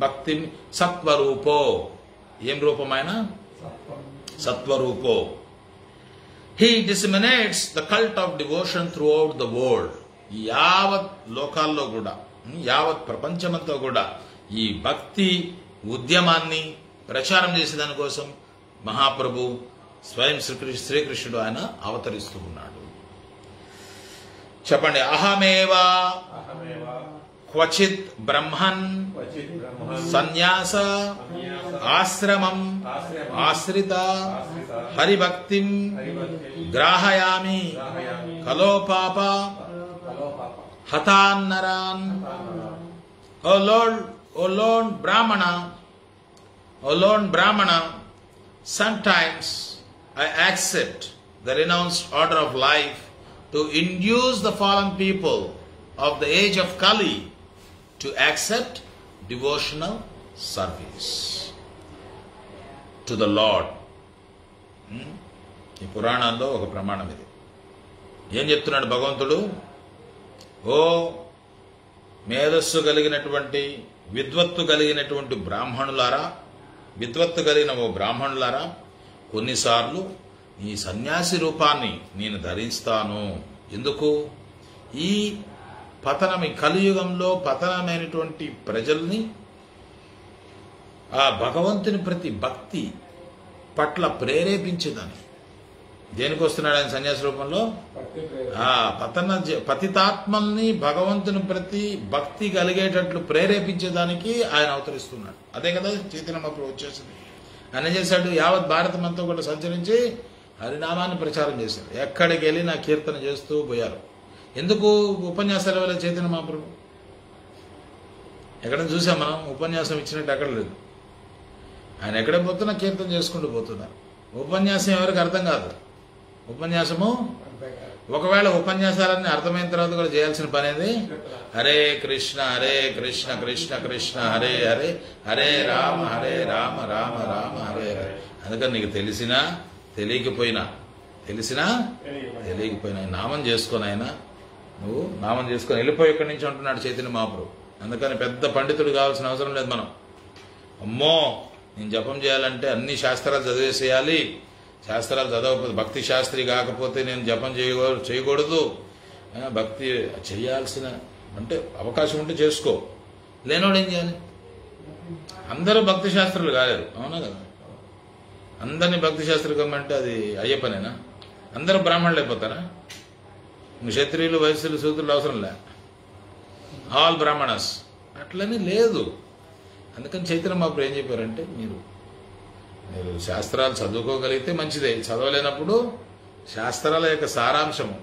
భక్తి. సత్వరూపో. ఏం రూపమైన? సత్వరూపో. He disseminates the cult of devotion throughout the world. యావత్ లోకాల్లో కూడా, యావత్ ప్రపంచమంతా కూడా ఈ భక్తి ఉద్యమాన్ని ప్రచారం చేసేదానికోసం మహాప్రభు స్వయం శ్రీకృష్ణుడు ఆయన అవతరిస్తూ ఉన్నాడు. చెప్పండి. అహమేవా క్వచిత్ బ్రహ్మన్ సన్యాస ఆశ్రమం ఆశ్రిత హరిభక్తిం గ్రాహయామి కలోపాప హతాన్నరాన్. ఓ loan Brahmana, sometimes I accept the renounced order of life to induce the fallen people of the age of Kali to accept devotional service to the Lord. ఈ పురాణాల్లో ఒక ప్రమాణం ఇది. ఏం చెప్తున్నాడు భగవంతుడు? ఓ మేధస్సు కలిగినటువంటి, విద్వత్తు కలిగినటువంటి బ్రాహ్మణులారా, విద్వత్తు కలిగిన ఓ బ్రాహ్మణులారా, కొన్నిసార్లు ఈ సన్యాసి రూపాన్ని నేను ధరిస్తాను. ఎందుకు? ఈ పతనం, ఈ కలియుగంలో పతనమైనటువంటి ప్రజల్ని ఆ భగవంతుని ప్రతి భక్తి పట్ల ప్రేరేపించేదాన్ని. దేనికి వస్తున్నాడు ఆయన సన్యాసి రూపంలో? ఆ పతితాత్మల్ని భగవంతుని ప్రతి భక్తి కలిగేటట్లు ప్రేరేపించేదానికి ఆయన అవతరిస్తున్నాడు. అదే కదా చైతన్య మహాప్రభు వచ్చేసింది. ఆయన ఏం చేశాడు? యావత్ భారతం అంతా కూడా సంచరించి హరినామాన్ని ప్రచారం చేశారు. ఎక్కడికి వెళ్ళి నా కీర్తన చేస్తూ పోయారు. ఎందుకు? ఉపన్యాసాల వల్ల చైతన్య మహాప్రభు ఎక్కడ చూసాం మనం? ఉపన్యాసం ఇచ్చినట్టు ఎక్కడ లేదు. ఆయన ఎక్కడ పోతున్నా కీర్తన చేసుకుంటూ పోతున్నారు. ఉపన్యాసం ఎవరికి అర్థం కాదు. ఉపన్యాసము ఒకవేళ ఉపన్యాసాలన్నీ అర్థమైన తర్వాత కూడా చేయాల్సిన పని ఏది? హరే కృష్ణ కృష్ణ కృష్ణ హరే హరే, హరే రామ రామ రామ హరే హరే. అందుకని నీకు తెలిసినా తెలియకపోయినా నామం చేసుకొని అయినా నువ్వు నామం చేసుకొని వెళ్ళిపోయి ఇక్కడి నుంచి అంటున్నాడు చైతన్య మహాప్రభు. అందుకని పెద్ద పండితుడు కావాల్సిన అవసరం లేదు మనం. అమ్మో నేను జపం చేయాలంటే అన్ని శాస్త్రాలు చదివేసేయాలి, శాస్త్రాలు చదవకపోతే, భక్తి శాస్త్రి కాకపోతే నేను జపం చేయకూడదు, భక్తి చేయాల్సిన అంటే అవకాశం ఉంటే చేసుకో, లేనోడు ఏం చేయాలి? అందరూ భక్తి శాస్త్రులు కాలేరు, అవునా కదా? అందరినీ భక్తి శాస్త్రులు కమ్మంటే అది అయ్యే పనేనా? అందరూ బ్రాహ్మణులు అయిపోతారా? క్షత్రియులు, వైశ్యులు, శూద్రులు అవసరం లే, ఆల్ బ్రాహ్మణస్ అట్లని లేదు. అందుకని చైతన్య మహాప్రభు ఏం చెప్పారంటే, మీరు శాస్త్రాలు చదువుకోగలిగితే మంచిదే, చదవలేనప్పుడు శాస్త్రాల యొక్క సారాంశము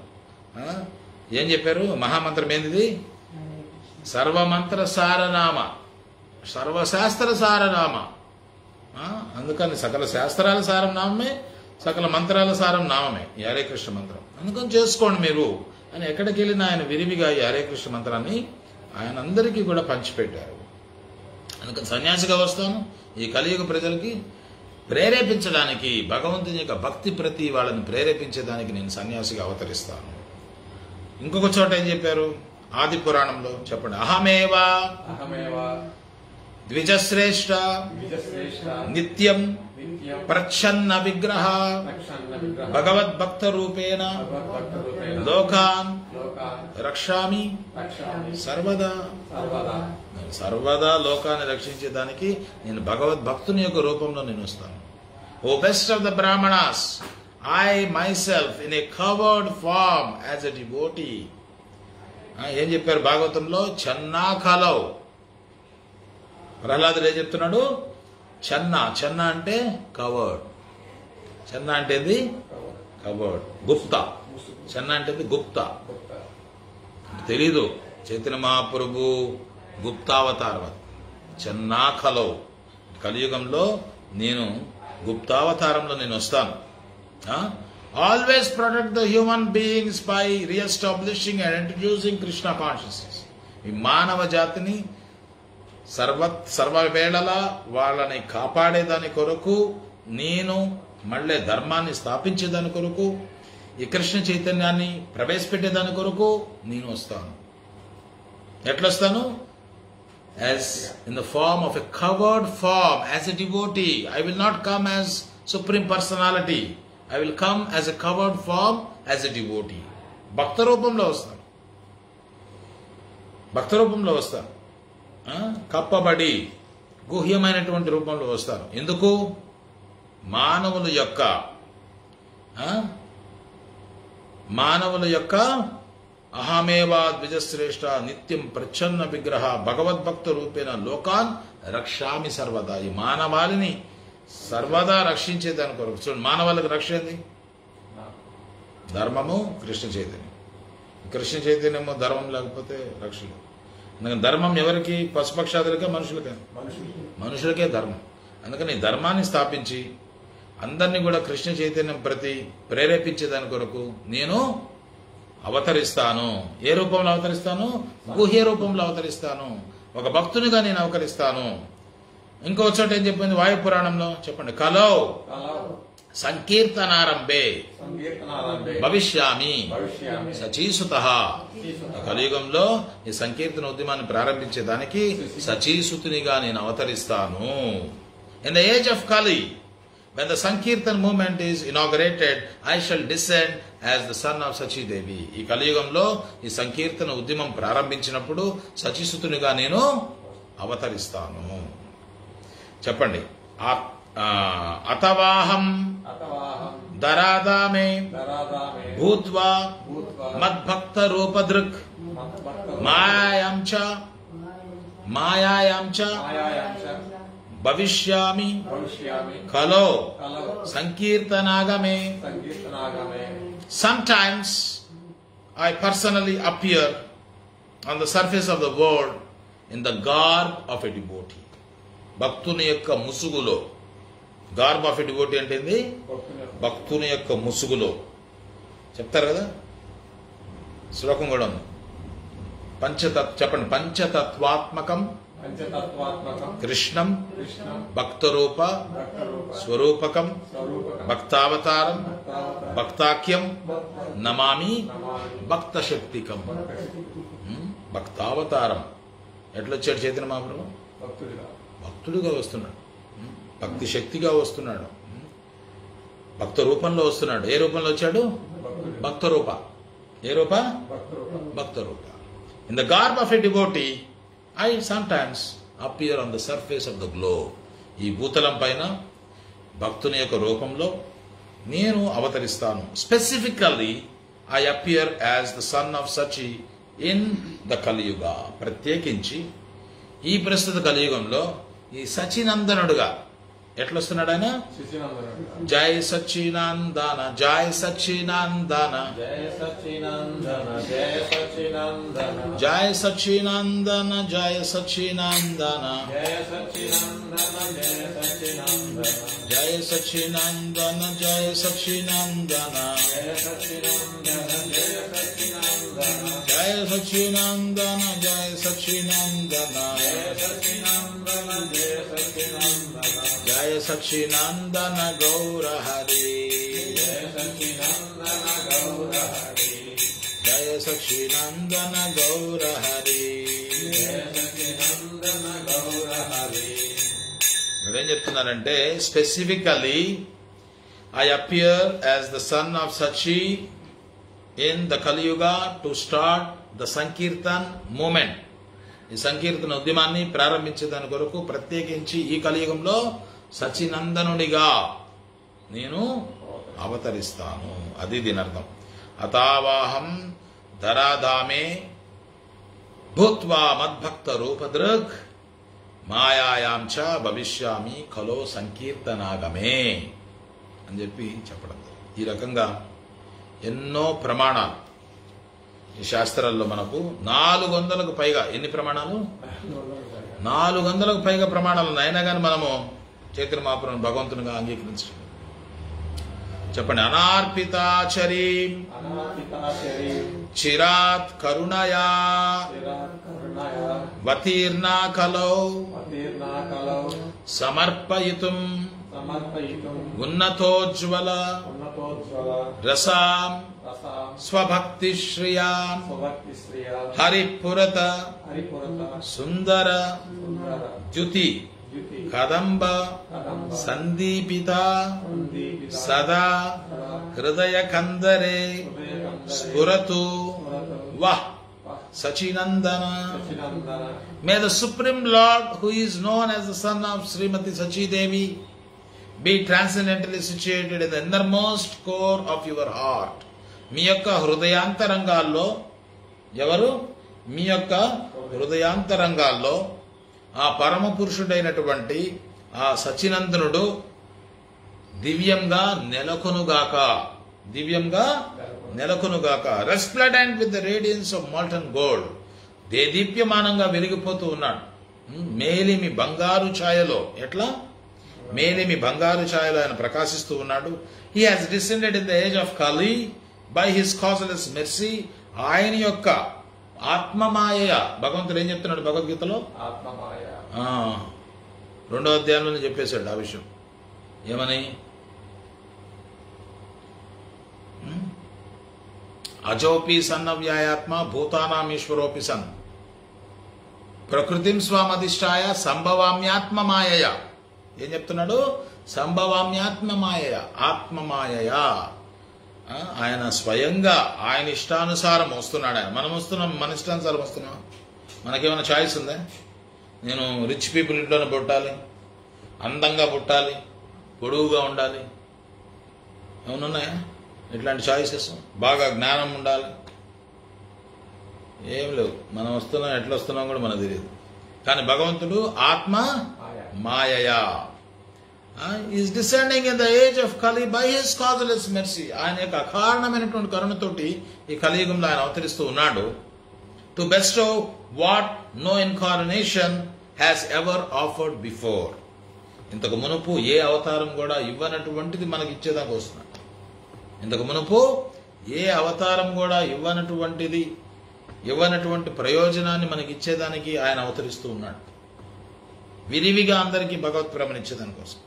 ఏం చెప్పారు? మహామంత్రం ఏంటిది? సర్వమంత్ర సారనామ, సర్వశాస్త్ర సారనామ. అందుకని సకల శాస్త్రాల సారం నామమే, సకల మంత్రాల సారం నామమే ఈ హరే కృష్ణ మంత్రం. అందుకని చేసుకోండి మీరు అని ఎక్కడికి వెళ్ళినా ఆయన విరివిగా ఈ హరే కృష్ణ మంత్రాన్ని ఆయన అందరికీ కూడా పంచిపెట్టారు. అందుకని సన్యాసిగా వస్తాను ఈ కలియుగ ప్రజలకి ప్రేరేపించడానికి, భగవంతుని యొక్క భక్తి ప్రతి వాళ్ళని ప్రేరేపించడానికి నేను సన్యాసిగా అవతరిస్తాను. ఇంకొక చోట ఏం చెప్పారు ఆది పురాణంలో? చెప్పండి. అహమేవా ద్విజశ్రేష్ఠ నిత్యం ప్రచ్ఛన్న విగ్రహ భగవద్భక్త రూపేణ లోకాన్ రక్షామి సర్వదా. సర్వదా లోకాన్ని రక్షించేదానికి నేను భగవద్భక్తుని యొక్క రూపంలో నేను వస్తాను. O best of the Brahmanas, I myself in a covered form as a devotee. ఏం చెప్పారు భాగవతంలో? చన్నాఖలో. ప్రహ్లాదుడు ఏం చెప్తున్నాడు? చెన్న అంటే కవర్డ్. చెన్న అంటే కవర్డ్, గుప్త. చెన్న అంటే గుప్త. తెలీదు చైతన్య మహాప్రభు గుప్తావతారం. చెన్నాఖలో, కలియుగంలో నేను గుప్తావతారంలో నేను వస్తాను. Always protect the human beings by reestablishing and introducing Krishna consciousness. ఈ మానవ జాతిని సర్వవేళలా వాళ్ళని కాపాడేదాని కొరకు, నేను మళ్ళీ ధర్మాన్ని స్థాపించేదాని కొరకు, ఈ కృష్ణ చైతన్యాన్ని ప్రవేశపెట్టేదాని కొరకు నేను వస్తాను. ఎట్లొస్తాను? As in the form of a covered form, as a devotee. I will not come as Supreme Personality. I will come as a covered form, as a devotee. భక్త రూపంలో వస్తాను. భక్త రూపంలో వస్తాను. కప్పబడి గుహ్యమైనటువంటి రూపంలో వస్తాను. ఎందుకు? మానవుల యొక్క అహమేవా ద్విజశ్రేష్ఠ నిత్యం ప్రచ్ఛన్న విగ్రహ భగవద్భక్త రూపేణ లోకాన్ రక్షామి సర్వదా. ఈ మానవాళిని సర్వదా రక్షించేదాని కొరకు. చూడండి, మానవాళికి రక్ష ఏంది? ధర్మము, కృష్ణ చైతన్యం. కృష్ణ చైతన్యము ధర్మం లేకపోతే రక్షలు. అందుకని ధర్మం ఎవరికి? పశుపక్షాదులకే, మనుషులకే ధర్మం. అందుకని ధర్మాన్ని స్థాపించి అందరినీ కూడా కృష్ణ చైతన్యం ప్రతి ప్రేరేపించేదాని కొరకు నేను అవతరిస్తాను. ఏ రూపంలో అవతరిస్తాను? గుహ్య రూపంలో అవతరిస్తాను. ఒక భక్తునిగా నేను అవతరిస్తాను. ఇంకో చోట ఏం చెప్పింది వాయు పురాణంలో? చెప్పండి. కలో సంకీర్తనారంభే భవిష్యామి సచీసుతః. కలియుగంలో ఈ సంకీర్తన ఉద్యమాన్ని ప్రారంభించేదానికి సచీసుతునిగా నేను అవతరిస్తాను. ఇన్ ద ఏజ్ ఆఫ్ కలి, when the Sankirtan movement is inaugurated, I shall descend as the son of Sachidevi. ఈ కలియుగంలో ఈ సంకీర్తన ఉద్యమం ప్రారంభించినప్పుడు సచిసుతునిగా నేను అవతరిస్తాను. చెప్పండి. అతవాహం దరాదామే భూత్వా మద్భక్త రూపదృక్ మాయాయాం చ భవిష్యామి కలో సంకీర్తనాగమే. Sometimes I personally appear on the surface of the world in the garb of a devotee. భక్తుని యొక్క ముసుగులో. గార్బ్ ఆఫ్ ఎ డివోటీ అంటే ఏంది? భక్తుని యొక్క ముసుగులో. చెప్తారు కదా, శ్లోకం కూడా ఉంది. చెప్పండి. పంచతత్వాత్మకం కృష్ణం భక్తరూప స్వరూపకం భక్తావతారం భక్తాఖ్యం నమామి భక్తశక్తికం. భక్తావతారం ఎట్లొచ్చాడు చైతన్య మహాప్రభు? భక్తుడిగా వస్తున్నాడు, భక్తి శక్తిగా వస్తున్నాడు, భక్త రూపంలో వస్తున్నాడు. ఏ రూపంలో వచ్చాడు? భక్త రూప. ఏ రూప? భక్త రూప. In the garb of a devotee I sometimes appear on the surface of the globe. ఈ భూతలం పైన భక్తుని యొక్క రూపంలో నేను అవతరిస్తాను. Specifically I appear as the son of Sachi in the Kaliyuga. ప్రత్యేకించి ఈ ప్రస్తుత కలియుగంలో ఈ సచినందనుడుగా ఎట్లొస్తున్నాడు ఆయన? జై సచ్చినందన జై సచ్చినందన జై సచ్చినందన జై సచ్చినందన జై సచ్చినందన జై సచ్చినందన జై సచ్చినందన జై సచ్చినందన జై సచ్చినందన జై సచ్చినందన జయ సచ్చినందన గౌర హరి జయ సచ్చినందన గౌర హరి. ఇక్కడేం చెప్తున్నారంటే specifically I appear as the son of Sachi in the Kaliyuga to start the Sankirtan movement. ఈ సంకీర్తన ఉద్యమాన్ని ప్రారంభించేదాని కొరకు ప్రత్యేకించి ఈ కలియుగంలో సచినందనుడిగా నేను అవతరిస్తాను. అది దీని అర్థం. అతావాహం ధరాధామే భూత్వా మద్భక్త రూపదృగ్ మాయాయాం చ భవిష్యామి ఖలో సంకీర్తనాగమే అని చెప్పి చెప్పడం. ఈ రకంగా ఎన్నో ప్రమాణాలు ఈ శాస్త్రాల్లో మనకు 400కు పైగా. ఎన్ని ప్రమాణాలు? 400కు పైగా ప్రమాణాలు ఉన్నాయి. అయినా కానీ మనము చైతన్య మహాప్రభుని భగవంతునిగా అంగీకరించడం. చెప్పండి. అనార్పితాచరీ చిరాత్ కరుణయా వతీర్ణా కలౌ సమర్పయితుం ఉన్నతోజ్వల రసాం స్వభక్తిశ్రియాం హరిపురత సుందర ద్యుతి కదంబ సందీపిత సదా హృదయ కందరే స్ఫురతు వహ్ Sachinandana. May the Supreme Lord, who is known as the son of Srimati Sachi Devi, be transcendently situated in the innermost core of your heart. మీ యొక్క హృదయాంతరంగాల్లో, ఎవరు? మీ యొక్క హృదయాంతరంగాల్లో ఆ పరమ పురుషుడైనటువంటి ఆ సచినందనుడు దివ్యంగా నెలకొనుగాక. దివ్యంగా నెలకొనుగాక. Resplendent with the radiance of molten gold. దేదీప్యమానంగా వెలిగిపోతూ ఉన్నాడు. మేలిమి బంగారు ఛాయలో. ఎట్లా? మేలిమి బంగారు ఛాయలో ఆయన ప్రకాశిస్తూ ఉన్నాడు. He has descended in the age of Kali by his causeless mercy. ఆయన యొక్క ఆత్మమాయ. భగవంతుడు ఏం చెప్తున్నాడు భగవద్గీతలో? 2వ అధ్యాయంలోనే చెప్పేశాడు ఆ విషయం. ఏమని? అజోపి సన్నవ్యాయాత్మ భూతానాం ఈశ్వరోపి సన్ ప్రకృతిం స్వామధిష్టాయ సంభవామ్యాత్మ మాయయ. ఏం చెప్తున్నాడు? సంభవామ్యాత్మ మాయయ. ఆత్మమాయయ. ఆయన స్వయంగా ఆయన ఇష్టానుసారం వస్తున్నాడు. ఆయన మనం వస్తున్నాం, మన ఇష్టానుసారం వస్తున్నాం. మనకేమైనా చాయిస్ ఉందా? నేను రిచ్ పీపుల్ ఇంట్లోనే పుట్టాలి, అందంగా పుట్టాలి, పొడువుగా ఉండాలి, ఏమన్నాయా? ఇట్లాంటి చాయిసెస్. బాగా జ్ఞానం ఉండాలి, ఏం లేవు. మనం వస్తున్నాం, ఎట్లా వస్తున్నాం కూడా మనకు తెలియదు. కానీ భగవంతుడు ఆత్మ మాయయా. Is descending in the age of Kali by his causeless mercy. ఆయన యొక్క అకారణమైనటువంటి కరుణతోటి ఈ కలియుగంలో ఆయన అవతరిస్తూ ఉన్నాడు. To bestow what no incarnation has ever offered before. ఇంతకు మునుపు ఏ అవతారం కూడా ఇవ్వనటువంటిది మనకి ఇచ్చేదాకా వస్తున్నాడు. ఇంతకు మునుపు ఏ అవతారం కూడా ఇవ్వనటువంటి ప్రయోజనాన్ని మనకి ఇచ్చేదానికి ఆయన అవతరిస్తూ ఉన్నాడు. విరివిగా అందరికీ భగవత్ ప్రేమనిచ్చేదానికోసం.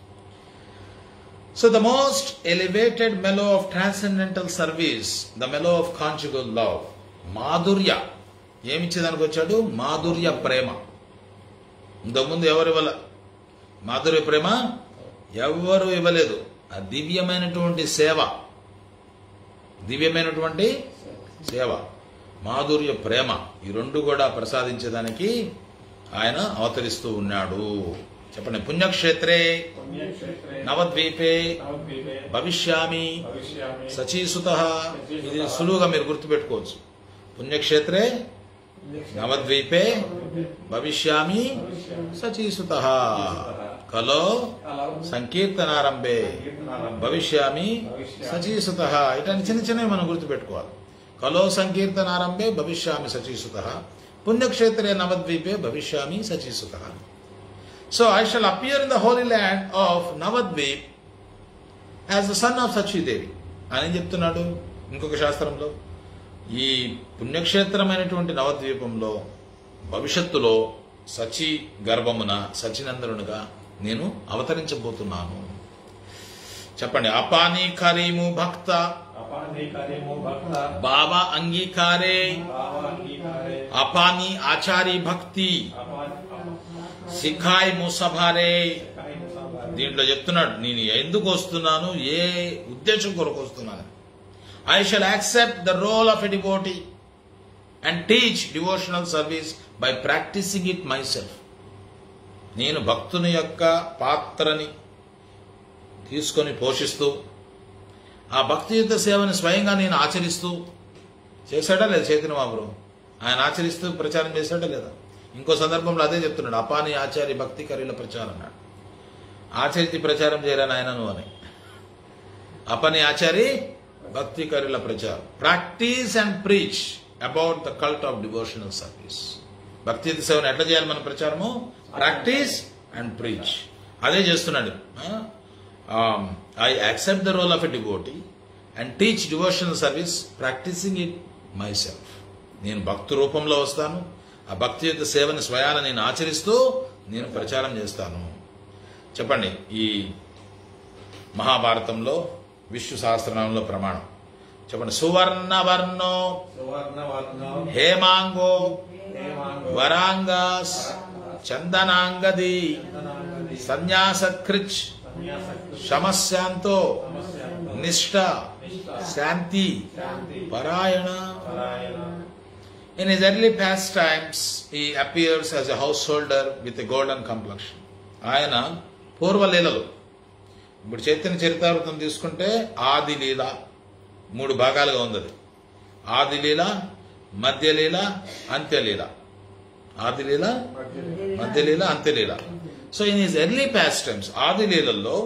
So the most elevated mellow of transcendental service, the mellow of conjugal love. మాధుర్య ఏమిచ్చేదానికి వచ్చాడు? మాధుర్య ప్రేమ. ఇంతకుముందు ఎవరు ఇవ్వలే మాధుర్య ప్రేమ, ఎవరు ఇవ్వలేదు. ఆ దివ్యమైనటువంటి సేవ, దివ్యమైనటువంటి సేవ, మాధుర్య ప్రేమ, ఈ రెండు కూడా ప్రసాదించేదానికి ఆయన అవతరిస్తూ ఉన్నాడు. చెప్పండి. పుణ్యక్షేత్రే నవద్వీపే భవిష్యామి సచీసుతః. ఇది సులువుగా మీరు గుర్తుపెట్టుకోవచ్చు. పుణ్యక్షేత్రే నవద్వీపే భవిష్యామి సచీసుతః కలో సంకీర్తనారంభే భవిష్యామి సచీసుతః. ఇట్లాంటి చిన్న చిన్నవి మనం గుర్తుపెట్టుకోవాలి. కలో సంకీర్తనారంభే భవిష్యామి సచీసుతః, పుణ్యక్షేత్రే నవద్వీపే భవిష్యామి సచీసుతః. So I shall appear in the holy land of Navadvip as the son of Sachidevi అని చెప్తున్నాడు. ఇంకొక శాస్త్రంలో ఈ పుణ్యక్షేత్రమైనటువంటి నవద్వీపంలో భవిష్యత్తులో సచి గర్భమున సచినందనుడుగా నేను అవతరించబోతున్నాను. చెప్పండి. అపాని కరీము భక్త బాబా అంగీకారే అపాని ఆచారి భక్తి సిఖాయ్ ముసభారే. దీంట్లో చెప్తున్నాడు నేను ఎందుకు వస్తున్నాను, ఏ ఉద్దేశం కొరకు వస్తున్నాను. I shall accept the role of a devotee and teach devotional service by practicing it myself. నేను భక్తుని యొక్క పాత్రని తీసుకొని పోషిస్తూ ఆ భక్తియుత సేవని స్వయంగా నేను ఆచరిస్తూ చేశాడా లేదా చైతన్య మహాప్రభు? ఆయన ఆచరిస్తూ ప్రచారం చేశాడా లేదా? ఇంకో సందర్భంలో అదే చెప్తున్నాడు, అపాని ఆచార్య భక్తి కరీల ప్రచారం అన్నాడు. ఆచరించి ప్రచారం చేయరాని ఆయన నువ్వు అని. అపని ఆచారి భక్తి కరీల ప్రచారం. Practise and preach about the cult of devotional service. భక్తియుత సేవను ఎట్లా చేయాలి మన ప్రచారము? Practice and preach. అదే చేస్తున్నాడు. I accept the role of a devotee and teach devotional service practising it myself. నేను భక్తి రూపంలో వస్తాను, ఆ భక్తియుత సేవని స్వయాన నేను ఆచరిస్తూ నేను ప్రచారం చేస్తాను. చెప్పండి, ఈ మహాభారతంలో విష్ణు సహస్రనామంలో ప్రమాణం చెప్పండి. సువర్ణవర్ణో హేమాంగో వరాంగాస్ చందనాంగది సన్యాసకృచ్ శమశాంతో నిష్ఠ శాంతి పరాయణ. In his early pastimes, he appears as a householder with a golden complexion. ఆయన పూర్వలీలలు, ఇప్పుడు చైతన్య చరితామృతం తీసుకుంటే ఆది లీల 3 భాగాలుగా ఉంది. ఆదిలీల, మధ్యలీల, అంత్యలీల. ఆదిలీల, మధ్యలీల, అంత్యలీల. So in his early pastimes, ఆదిలీలలో,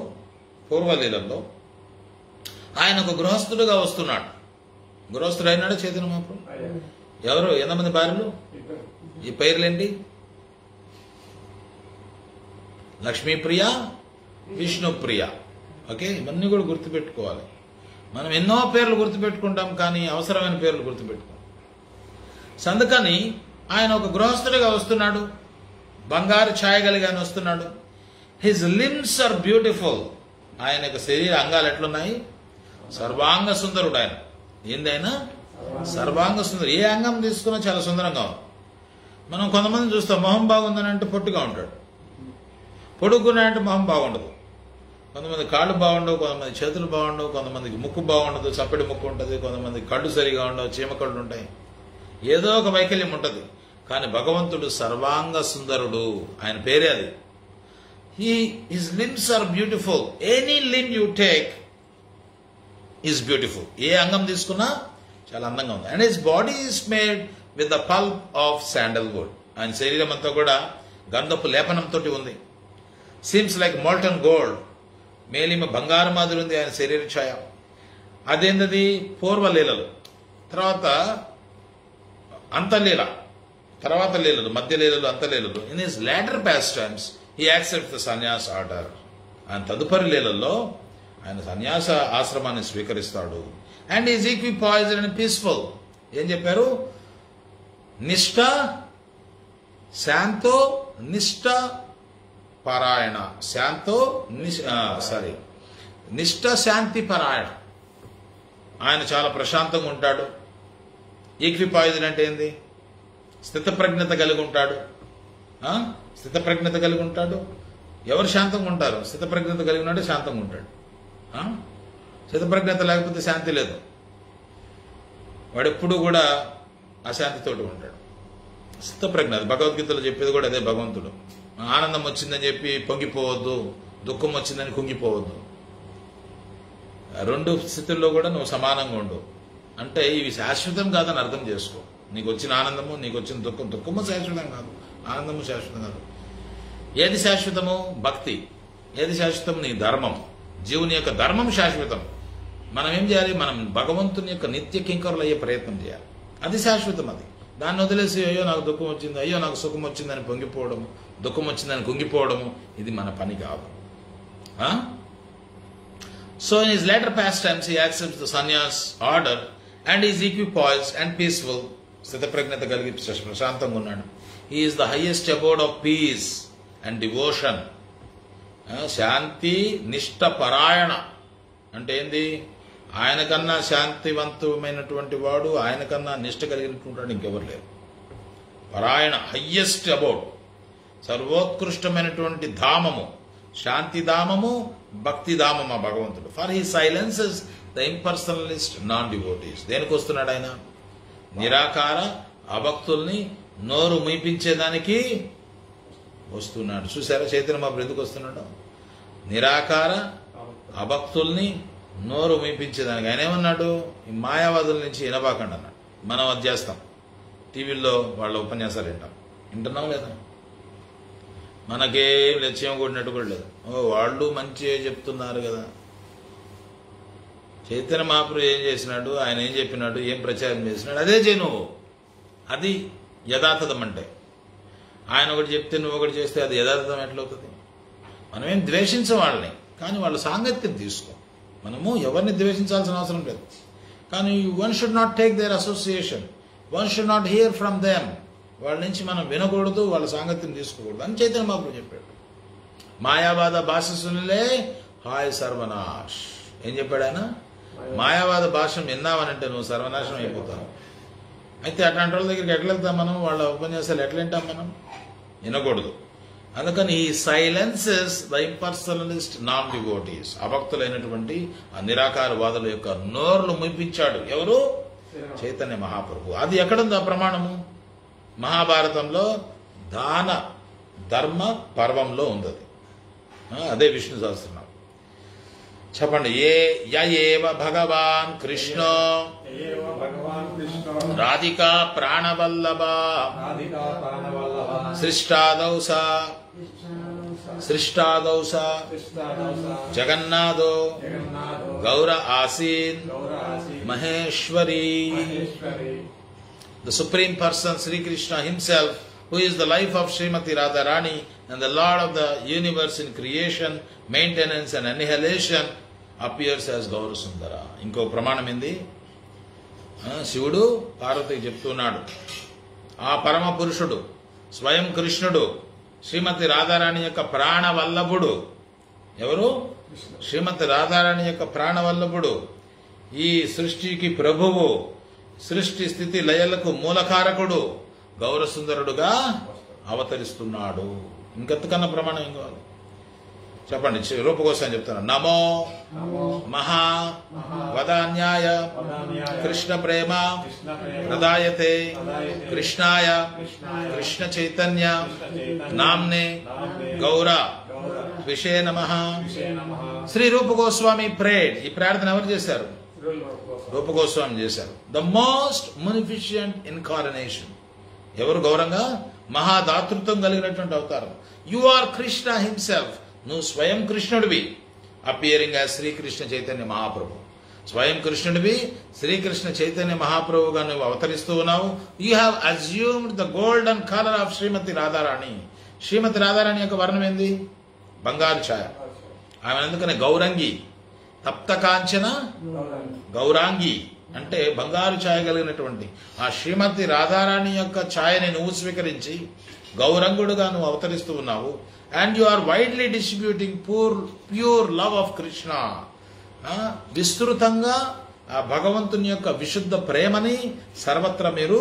పూర్వలీలలో ఆయన ఒక గృహస్థుడుగా వస్తున్నాడు. గృహస్థుడు అయినాడు చైతన్య మహాప్రభు. ఎవరు? ఎంతమంది భార్యలు? ఈ పేర్లేంటి? లక్ష్మీప్రియ, విష్ణుప్రియ. ఓకే, ఇవన్నీ కూడా గుర్తుపెట్టుకోవాలి. మనం ఎన్నో పేర్లు గుర్తుపెట్టుకుంటాం, కానీ అవసరమైన పేర్లు గుర్తుపెట్టుకోం. అందుకని ఆయన ఒక గృహస్థుడిగా వస్తున్నాడు, బంగారు ఛాయ కలిగి ఆయన వస్తున్నాడు. His limbs are beautiful. ఆయన యొక్క శరీర అంగాలు ఎట్లున్నాయి? సర్వాంగ సుందరుడు ఆయన. ఏందైనా సర్వాంగ సుందరు. ఏ అంగం తీసుకున్నా చాలా సుందరంగా ఉంది. మనం కొంతమంది చూస్తాం, మొహం బాగుందని అంటే పొట్టుగా ఉంటాడు, పొడుగున్నాయంటే మొహం బాగుండదు. కొంతమంది కాళ్ళు బాగుండవు, కొంతమంది చేతులు బాగుండవు, కొంతమందికి ముక్కు బాగుండదు, చప్పటి ముక్కు ఉంటుంది, కొంతమంది కళ్ళు సరిగా ఉండవు, చీమ కళ్ళు ఉంటాయి. ఏదో ఒక వైకల్యం ఉంటుంది. కానీ భగవంతుడు సర్వాంగ సుందరుడు. ఆయన పేరే అది. His limbs are beautiful. Any limb you take is beautiful. ఏ అంగం తీసుకున్నా చాలా అందంగా ఉంది. And his body is made with the pulp of sandalwood. ఆయన శరీరం అంతా కూడా గంధపు లేపనంతో ఉంది. Seems like molten gold. మేలిమ బంగారు మాదిరి ఉంది ఆయన శరీర ఛాయ. అదేంటది? పూర్వలీలలు. తర్వాత అంతలీల, తర్వాత లీలలు, మధ్య లీలలు, అంతలీలలు. In his later pastimes he accepts the sannyas order. ఆయన తదుపరి లీలల్లో ఆయన సన్యాస ఆశ్రమాన్ని స్వీకరిస్తాడు. And is equipoised and peaceful. ఏం చెప్పారు? నిష్ఠ, శాంతో, నిష్ఠ, పరాయణ. శాంతో నిష్ఠ, శాంతి, పరాయణ. ఆయన చాలా ప్రశాంతంగా ఉంటాడు. ఈక్విపాయిజ్డ్ అంటే ఏంది? స్థితప్రజ్ఞత కలిగి ఉంటాడు. స్థితప్రజ్ఞత కలిగి ఉంటాడు. ఎవరు శాంతంగా ఉంటారు? స్థితప్రజ్ఞత కలిగి ఉన్నాడు, శాంతంగా ఉంటాడు. స్థితప్రజ్ఞత లేకపోతే శాంతి లేదు. వాడెప్పుడు కూడా అశాంతితోటి ఉంటాడు. స్థితప్రజ్ఞ, భగవద్గీతలో చెప్పేది కూడా అదే. భగవంతుడు ఆనందం వచ్చిందని చెప్పి పొంగిపోవద్దు, దుఃఖం వచ్చిందని కుంగిపోవద్దు. 2 స్థితుల్లో కూడా నువ్వు సమానంగా ఉండు. అంటే ఇవి శాశ్వతం కాదని అర్థం చేసుకో. నీకు వచ్చిన ఆనందము, నీకు వచ్చిన దుఃఖం, దుఃఖము శాశ్వతం కాదు, ఆనందము శాశ్వతం కాదు. ఏది శాశ్వతము? భక్తి. ఏది శాశ్వతం? నీ ధర్మం. జీవుని యొక్క ధర్మం శాశ్వతం. మనం ఏం చేయాలి? మనం భగవంతుని యొక్క నిత్య కింకరులు అయ్యే ప్రయత్నం చేయాలి. అది శాశ్వతం. అది దాన్ని వదిలేసి అయ్యో నాకు దుఃఖం వచ్చింది, అయ్యో నాకు సుఖం వచ్చిందని పొంగిపోవడము, దుఃఖం వచ్చిందని కుంగిపోవడము, ఇది మన పని కాదు. So in his later pastimes he accepts the sannyas order and is equipoised and peaceful. స్థితప్రజ్ఞత కలిగి ప్రశాంతంగా ఉన్నాడు. He is the highest abode of peace and devotion. శాంతి, నిష్ఠ, పరాయణ అంటే ఏంది? ఆయనకన్నా శాంతివంతమైనటువంటి వాడు, ఆయనకన్నా నిష్ఠ కలిగినటువంటి వాడు ఇంకెవరు లేరు. పరాయణ, హయ్యెస్ట్ అబౌట్, సర్వోత్కృష్టమైనటువంటి ధామము, శాంతి ధామము, భక్తి ధామము భగవంతుడు. For he silences the impersonalist non devotees. దేనికి వస్తున్నాడు ఆయన? నిరాకార అభక్తుల్ని నోరు ముయిపించేదానికి వస్తున్నాడు. చూసారా చైతన్య మహాప్రభు ఎందుకు వస్తున్నాడు? నిరాకార అభక్తుల్ని నోరు మీపించేదానికి ఆయన ఏమన్నాడు, ఈ మాయావాదుల నుంచి వినబాకండి అన్నాడు. మనం అది చేస్తాం, టీవీల్లో వాళ్ళ ఉపన్యాసాలు వింటున్నాం లేదా? మనకేం లక్ష్యం కొట్టినట్టు కూడా లేదు. వాళ్ళు మంచిగా చెప్తున్నారు కదా. చైతన్య మహాప్రభు ఏం చేసినాడు, ఆయన ఏం చెప్పినాడు, ఏం ప్రచారం చేసినాడు, అదే చేయి నువ్వు. అది యథాతథం అంటే. ఆయన ఒకటి చెప్తే నువ్వు ఒకటి చేస్తే అది యథాతథం ఎట్లవుతుంది? మనమేం ద్వేషించం వాళ్ళని, కానీ వాళ్ళ సాంగత్యం తీసుకో. మనము ఎవరిని ద్వేషించాల్సిన అవసరం లేదు, కానీ one should not take their association, one should not here from them. వాళ్ళ నుంచి మనం వినకూడదు, వాళ్ళ సాంగత్యం తీసుకోకూడదు అని చైతన్య మహాప్రభు చెప్పాడు. మాయావాద భాష సునిలే హాయ్ సర్వనాష్. ఏం చెప్పాడు ఆయన? మాయావాద భాషను విన్నావనంటే నువ్వు సర్వనాశనం అయిపోతావు. అయితే అట్లాంటి వాళ్ళ దగ్గరికి ఎట్లా వెళ్తాం మనం? వాళ్ళ ఉపన్యాసాలు ఎట్లా వింటాం మనం? వినకూడదు. అందుకని ఈ silences the impersonalist non devotees, అభక్తులైనటువంటి ఆ నిరాకారవాదుల యొక్క నోర్లు ముయించాడు. ఎవరు? చైతన్య మహాప్రభు. అది ఎక్కడుంది ఆ ప్రమాణము? మహాభారతంలో దాన ధర్మ పర్వంలో ఉంది. అదే విష్ణు సహస్రనామం. చెప్పండి. ఏవ భగవాన్ కృష్ణ రాధికా ప్రాణవల్లభ సృష్టాదౌ సా జగన్నాథో గౌర ఆసీన్ Maheshwari. The Supreme Person Sri Krishna himself, who is the life of Srimati Radharani and the Lord of the universe in creation, maintenance and annihilation, appears as Gaura Sundara. ఇంకో ప్రమాణం ఏంది? శివుడు పార్వతికి చెప్తున్నాడు, ఆ పరమ పురుషుడు స్వయం కృష్ణుడు శ్రీమతి రాధారాణి యొక్క ప్రాణవల్లభుడు. ఎవరు? శ్రీమతి రాధారాణి యొక్క ప్రాణవల్లభుడు, ఈ సృష్టికి ప్రభువు, సృష్టి స్థితి లయలకు మూలకారకుడు గౌరసుందరుడుగా అవతరిస్తున్నాడు. ఇంకెంతకన్నా ప్రమాణం ఏం కావాలి? చెప్పండి. రూప కోసం చెప్తాను. నమో మహా వదాన్యాయ కృష్ణ ప్రేమ ప్రదాయతే కృష్ణాయ కృష్ణ చైతన్య నామ్నే గౌర విషయ నమః. శ్రీ రూప గోస్వామి ప్రేడ్. ఈ ప్రార్థన ఎవరు చేశారు? రూప గోస్వామి చేశారు. The most munificent incarnation. ఎవరు? గౌరంగా మహాదాతృత్వం కలిగినటువంటి అవతారం. You are Krishna himself. నువ్వు స్వయం కృష్ణుడివి. Appearing as Shri Krishna Chaitanya Mahaprabhu. స్వయం కృష్ణుడివి, శ్రీకృష్ణ చైతన్య మహాప్రభుగా నువ్వు అవతరిస్తూ ఉన్నావు. You have assumed the golden colour of Shrimati Radharani. Shrimati Radharani యొక్క వర్ణం ఏంది? బంగారు ఛాయ. ఆమె అందుకనే గౌరంగి, తప్త కాంచన గౌరాంగి అంటే బంగారు ఛాయ కలిగినటువంటి ఆ శ్రీమతి రాధారాణి యొక్క ఛాయని నువ్వు స్వీకరించి గౌరంగుడుగా నువ్వు అవతరిస్తూ ఉన్నావు. And you are widely distributing pure love of Krishna. విస్తృతంగా ఆ భగవంతుని యొక్క విశుద్ధ ప్రేమని సర్వత్రా మీరు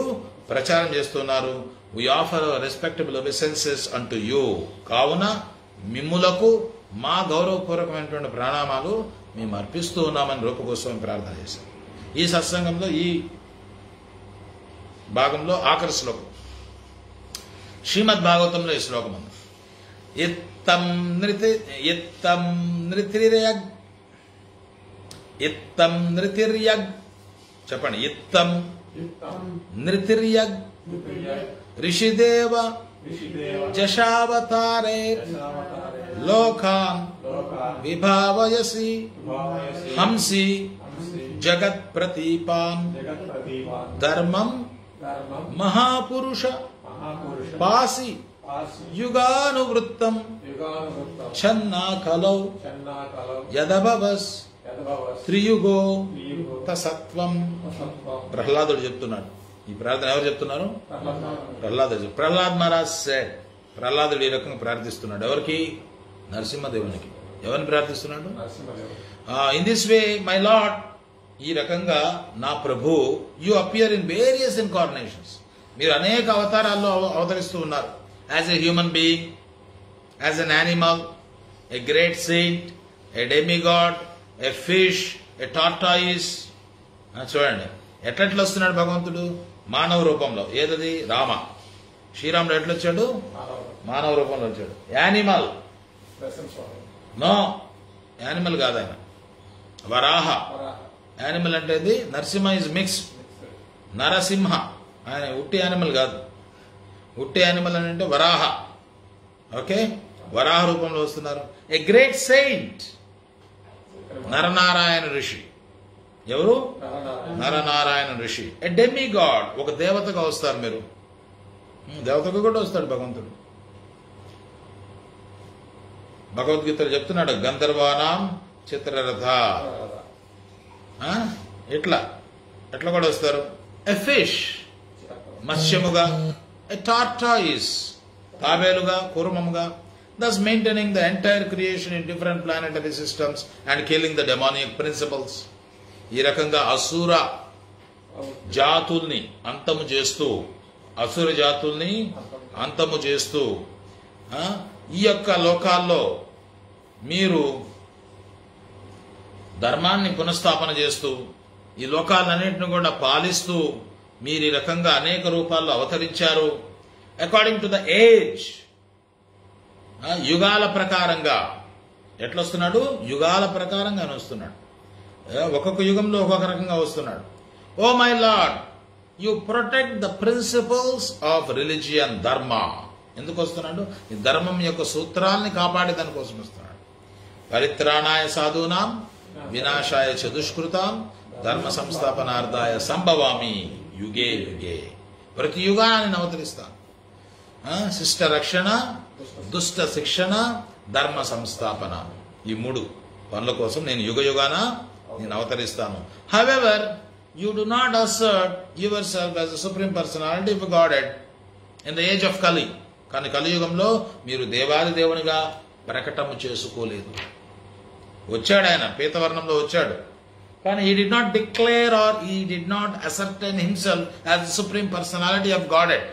ప్రచారం చేస్తున్నారు. వి ఆఫర్ రెస్పెక్టబుల్ ఒబిసెన్సెస్ అంటూ యూ. కావున మిమ్ములకు మా గౌరవపూర్వకమైనటువంటి ప్రణామాలు మేము అర్పిస్తూ ఉన్నామని రూప గోస్వామి ప్రార్థన చేశారు. ఈ సత్సంగంలో ఈ భాగంలో ఆఖరి శ్లోకం శ్రీమద్ భాగవతంలో ఈ శ్లోకం ఉంది. ఇత్తం నృతిర్యగ్. చెప్పండి. ఇత్తం నృతిర్యగ్ ఋషిదేవ జశావతారే లోకాన్ విభావయసి హంసి జగత్ ప్రతీపాన్ ధర్మం మహాపురుష పాసి యుగానువృత్తం ఛన్నా కలౌ యదభవస్ త్రియుగో తసత్వం. ప్రహ్లాదుడు చెప్తున్నాడు. ఈ ప్రార్థన ఎవరు చెప్తున్నారు? ప్రహ్లాదుడు. ప్రహ్లాద్ మహారాజ్ సెడ్. ప్రహ్లాదుడు ఈ రకంగా ప్రార్థిస్తున్నాడు. ఎవరికి? నరసింహదేవునికి. ఎవరిని ప్రార్థిస్తున్నాడు? In this way my lord, ఈ రకంగా నా ప్రభు, you appear in various incarnations. మీరు అనేక అవతారాల్లో అవతరిస్తూ ఉన్నారు. As a human being, as an animal, a great saint, a demigod, a fish, a tortoise. చూడండి ఎట్లెట్లా వస్తున్నాడు భగవంతుడు మానవ రూపంలో. ఏదది? రామ. శ్రీరాముడు ఎట్లొచ్చాడు? మానవ రూపంలో వచ్చాడు. యానిమల్? నో, యానిమల్ కాదు ఆయన. వరాహ యానిమల్ అంటే ఇది. Narasimha is mixed. నరసింహ ఆయన ఉట్టి యానిమల్ కాదు. ఉట్టి యానిమల్ అని అంటే వరాహ. ఓకే, వరాహ రూపంలో వస్తున్నారు. ఏ గ్రేట్ సెయింట్, నరనారాయణ ఋషి. ఎవరు? నరనారాయణ ఋషి. ఏ డెమి గాడ్, ఒక దేవతగా వస్తారు మీరు. దేవతగా కూడా వస్తాడు భగవంతుడు. భగవద్గీతలో చెప్తున్నాడు గంధర్వానాం చిత్రరథ. ఎట్లా కూడా వస్తారు. ఎ ఫిష్, మత్స్యముగా. ఎ టార్టాయిస్, తాబేలుగా, కూర్మముగా. thus maintaining the entire creation in different planetary systems and killing the demonic principles. ఈ రకంగా అసుర జాతుల్ని అంతము చేస్తూ, అసుర జాతుల్ని అంతము చేస్తూ ఈ యొక్క లోకాల్లో మీరు ధర్మాన్ని పునఃస్థాపన చేస్తూ ఈ లోకాలన్నింటిని కూడా పాలిస్తూ మీరు ఈ రకంగా అనేక రూపాల్లో అవతరించారు. అకార్డింగ్ టు ద ఏజ్, యుగాల ప్రకారంగా. ఎట్లొస్తున్నాడు? యుగాల ప్రకారంగా వస్తున్నాడు. ఒక్కొక్క యుగంలో ఒక్కొక్క రకంగా వస్తున్నాడు. Oh my Lord, you protect the principles of religion, dharma. ఎందుకు వస్తున్నాడు? ఈ ధర్మం యొక్క సూత్రాల్ని కాపాడే దానికోసం వస్తున్నాడు. పరిత్రాణాయ సాధూనాం వినాశాయ చ దుష్కృతాం ధర్మ సంస్థాపనార్థాయ సంభవామి యుగే యుగే. ప్రతి యుగాన్ని అవతరిస్తాను. శిష్ట రక్షణ, దుష్ట శిక్షణ, ధర్మ సంస్థాపన, ఈ 3 పనుల కోసం నేను యుగ యుగాన నేను అవతరిస్తాను. However you do not assert yourself as a supreme personality of godhead in the age of Kali. కానీ కలియుగంలో మీరు దేవాది దేవునిగా ప్రకటన చేసుకోలేదు. వచ్చాడు ఆయన, పీతవర్ణంలో వచ్చాడు. కానీ he did not declare or he did not ascertain himself as the supreme personality of Godhead.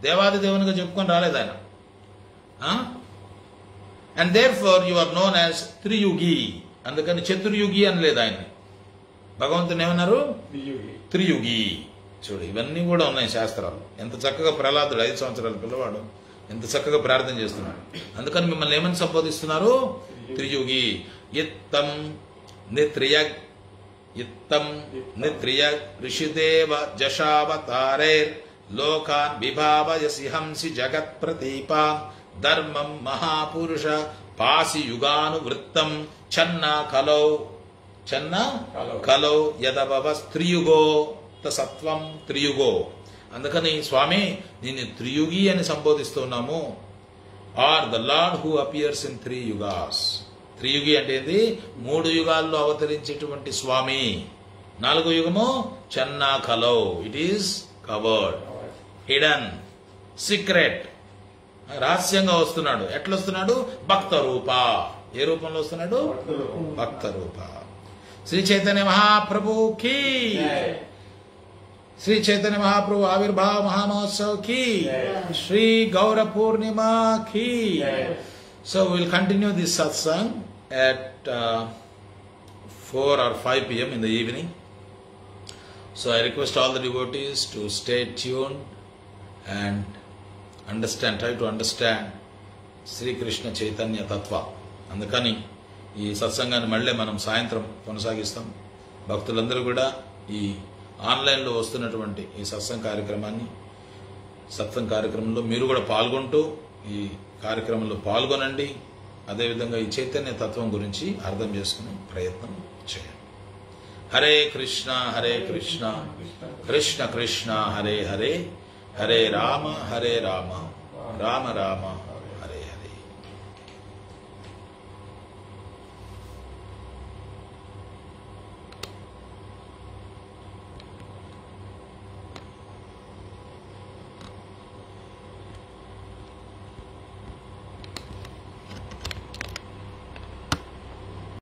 దేవాది దేవునిగా చెప్పుకొని రాలేదు ఆయన. And therefore you are known as త్రియుగి. అందుకని చతుర్యుగి అనలేదు ఆయన. భగవంతుని ఏమన్నారు? త్రియుగి. చూడు, ఇవన్నీ కూడా ఉన్నాయి శాస్త్రాలు. ఎంత చక్కగా ప్రహ్లాదుడు 5 సంవత్సరాల పిల్లవాడు ఎంత చక్కగా ప్రార్థన చేస్తున్నాడు. అందుకని మిమ్మల్ని ఏమని సంబోధిస్తున్నారు? త్రియుగి. ఇత్తం నిత్రియగ్, ఇత్తం నిత్రియగ్ ఋషిదేవ జశావతారేర్ లోకాన్ విభావయసి హంసి జగత్ ప్రతీపాం ధర్మం మహాపురుష పాసి యుగానువృత్తం ఛన్న కలౌ యదభవ త్రియుగో సత్వం త్రియుగో. అందుకని స్వామి నిన్ను త్రియుగి అని సంబోధిస్తున్నాము. Are the lord who appears in 3 yugas. త్రియుగి అంటే ఏంది? 3 యుగాల్లో అవతరించేటువంటి స్వామి. 4వ యుగము చన్నా కలౌ, it is covered, hidden, secret, రహస్యంగా వస్తున్నాడు. ఎట్లా వస్తున్నాడు? భక్త రూప. ఏ రూపంలో వస్తున్నాడు? భక్త రూప. శ్రీ చైతన్య మహాప్రభు కీ, శ్రీ చైతన్య మహాప్రభు ఆవిర్భావ మహామహోత్సవ్ కీ, శ్రీ గౌర పూర్ణిమా కీ. So we will continue this satsang at 4 or 5 p.m. in the evening. So I request all the devotees to stay tuned and try to understand Sri Krishna Chaitanya Tattva. అందుకని ఈ సత్సంగాన్ని మళ్ళీ మనం సాయంత్రం కొనసాగిస్తాం. భక్తులందరూ కూడా ఈ ఆన్లైన్లో వస్తున్నటువంటి ఈ సత్సంగ కార్యక్రమంలో మీరు కూడా పాల్గొంటూ ఈ కార్యక్రమంలో పాల్గొనండి. అదేవిధంగా ఈ చైతన్య తత్వం గురించి అర్థం చేసుకునే ప్రయత్నం చేయండి. హరే కృష్ణ కృష్ణ కృష్ణ హరే హరే, హరే రామ రామ రామ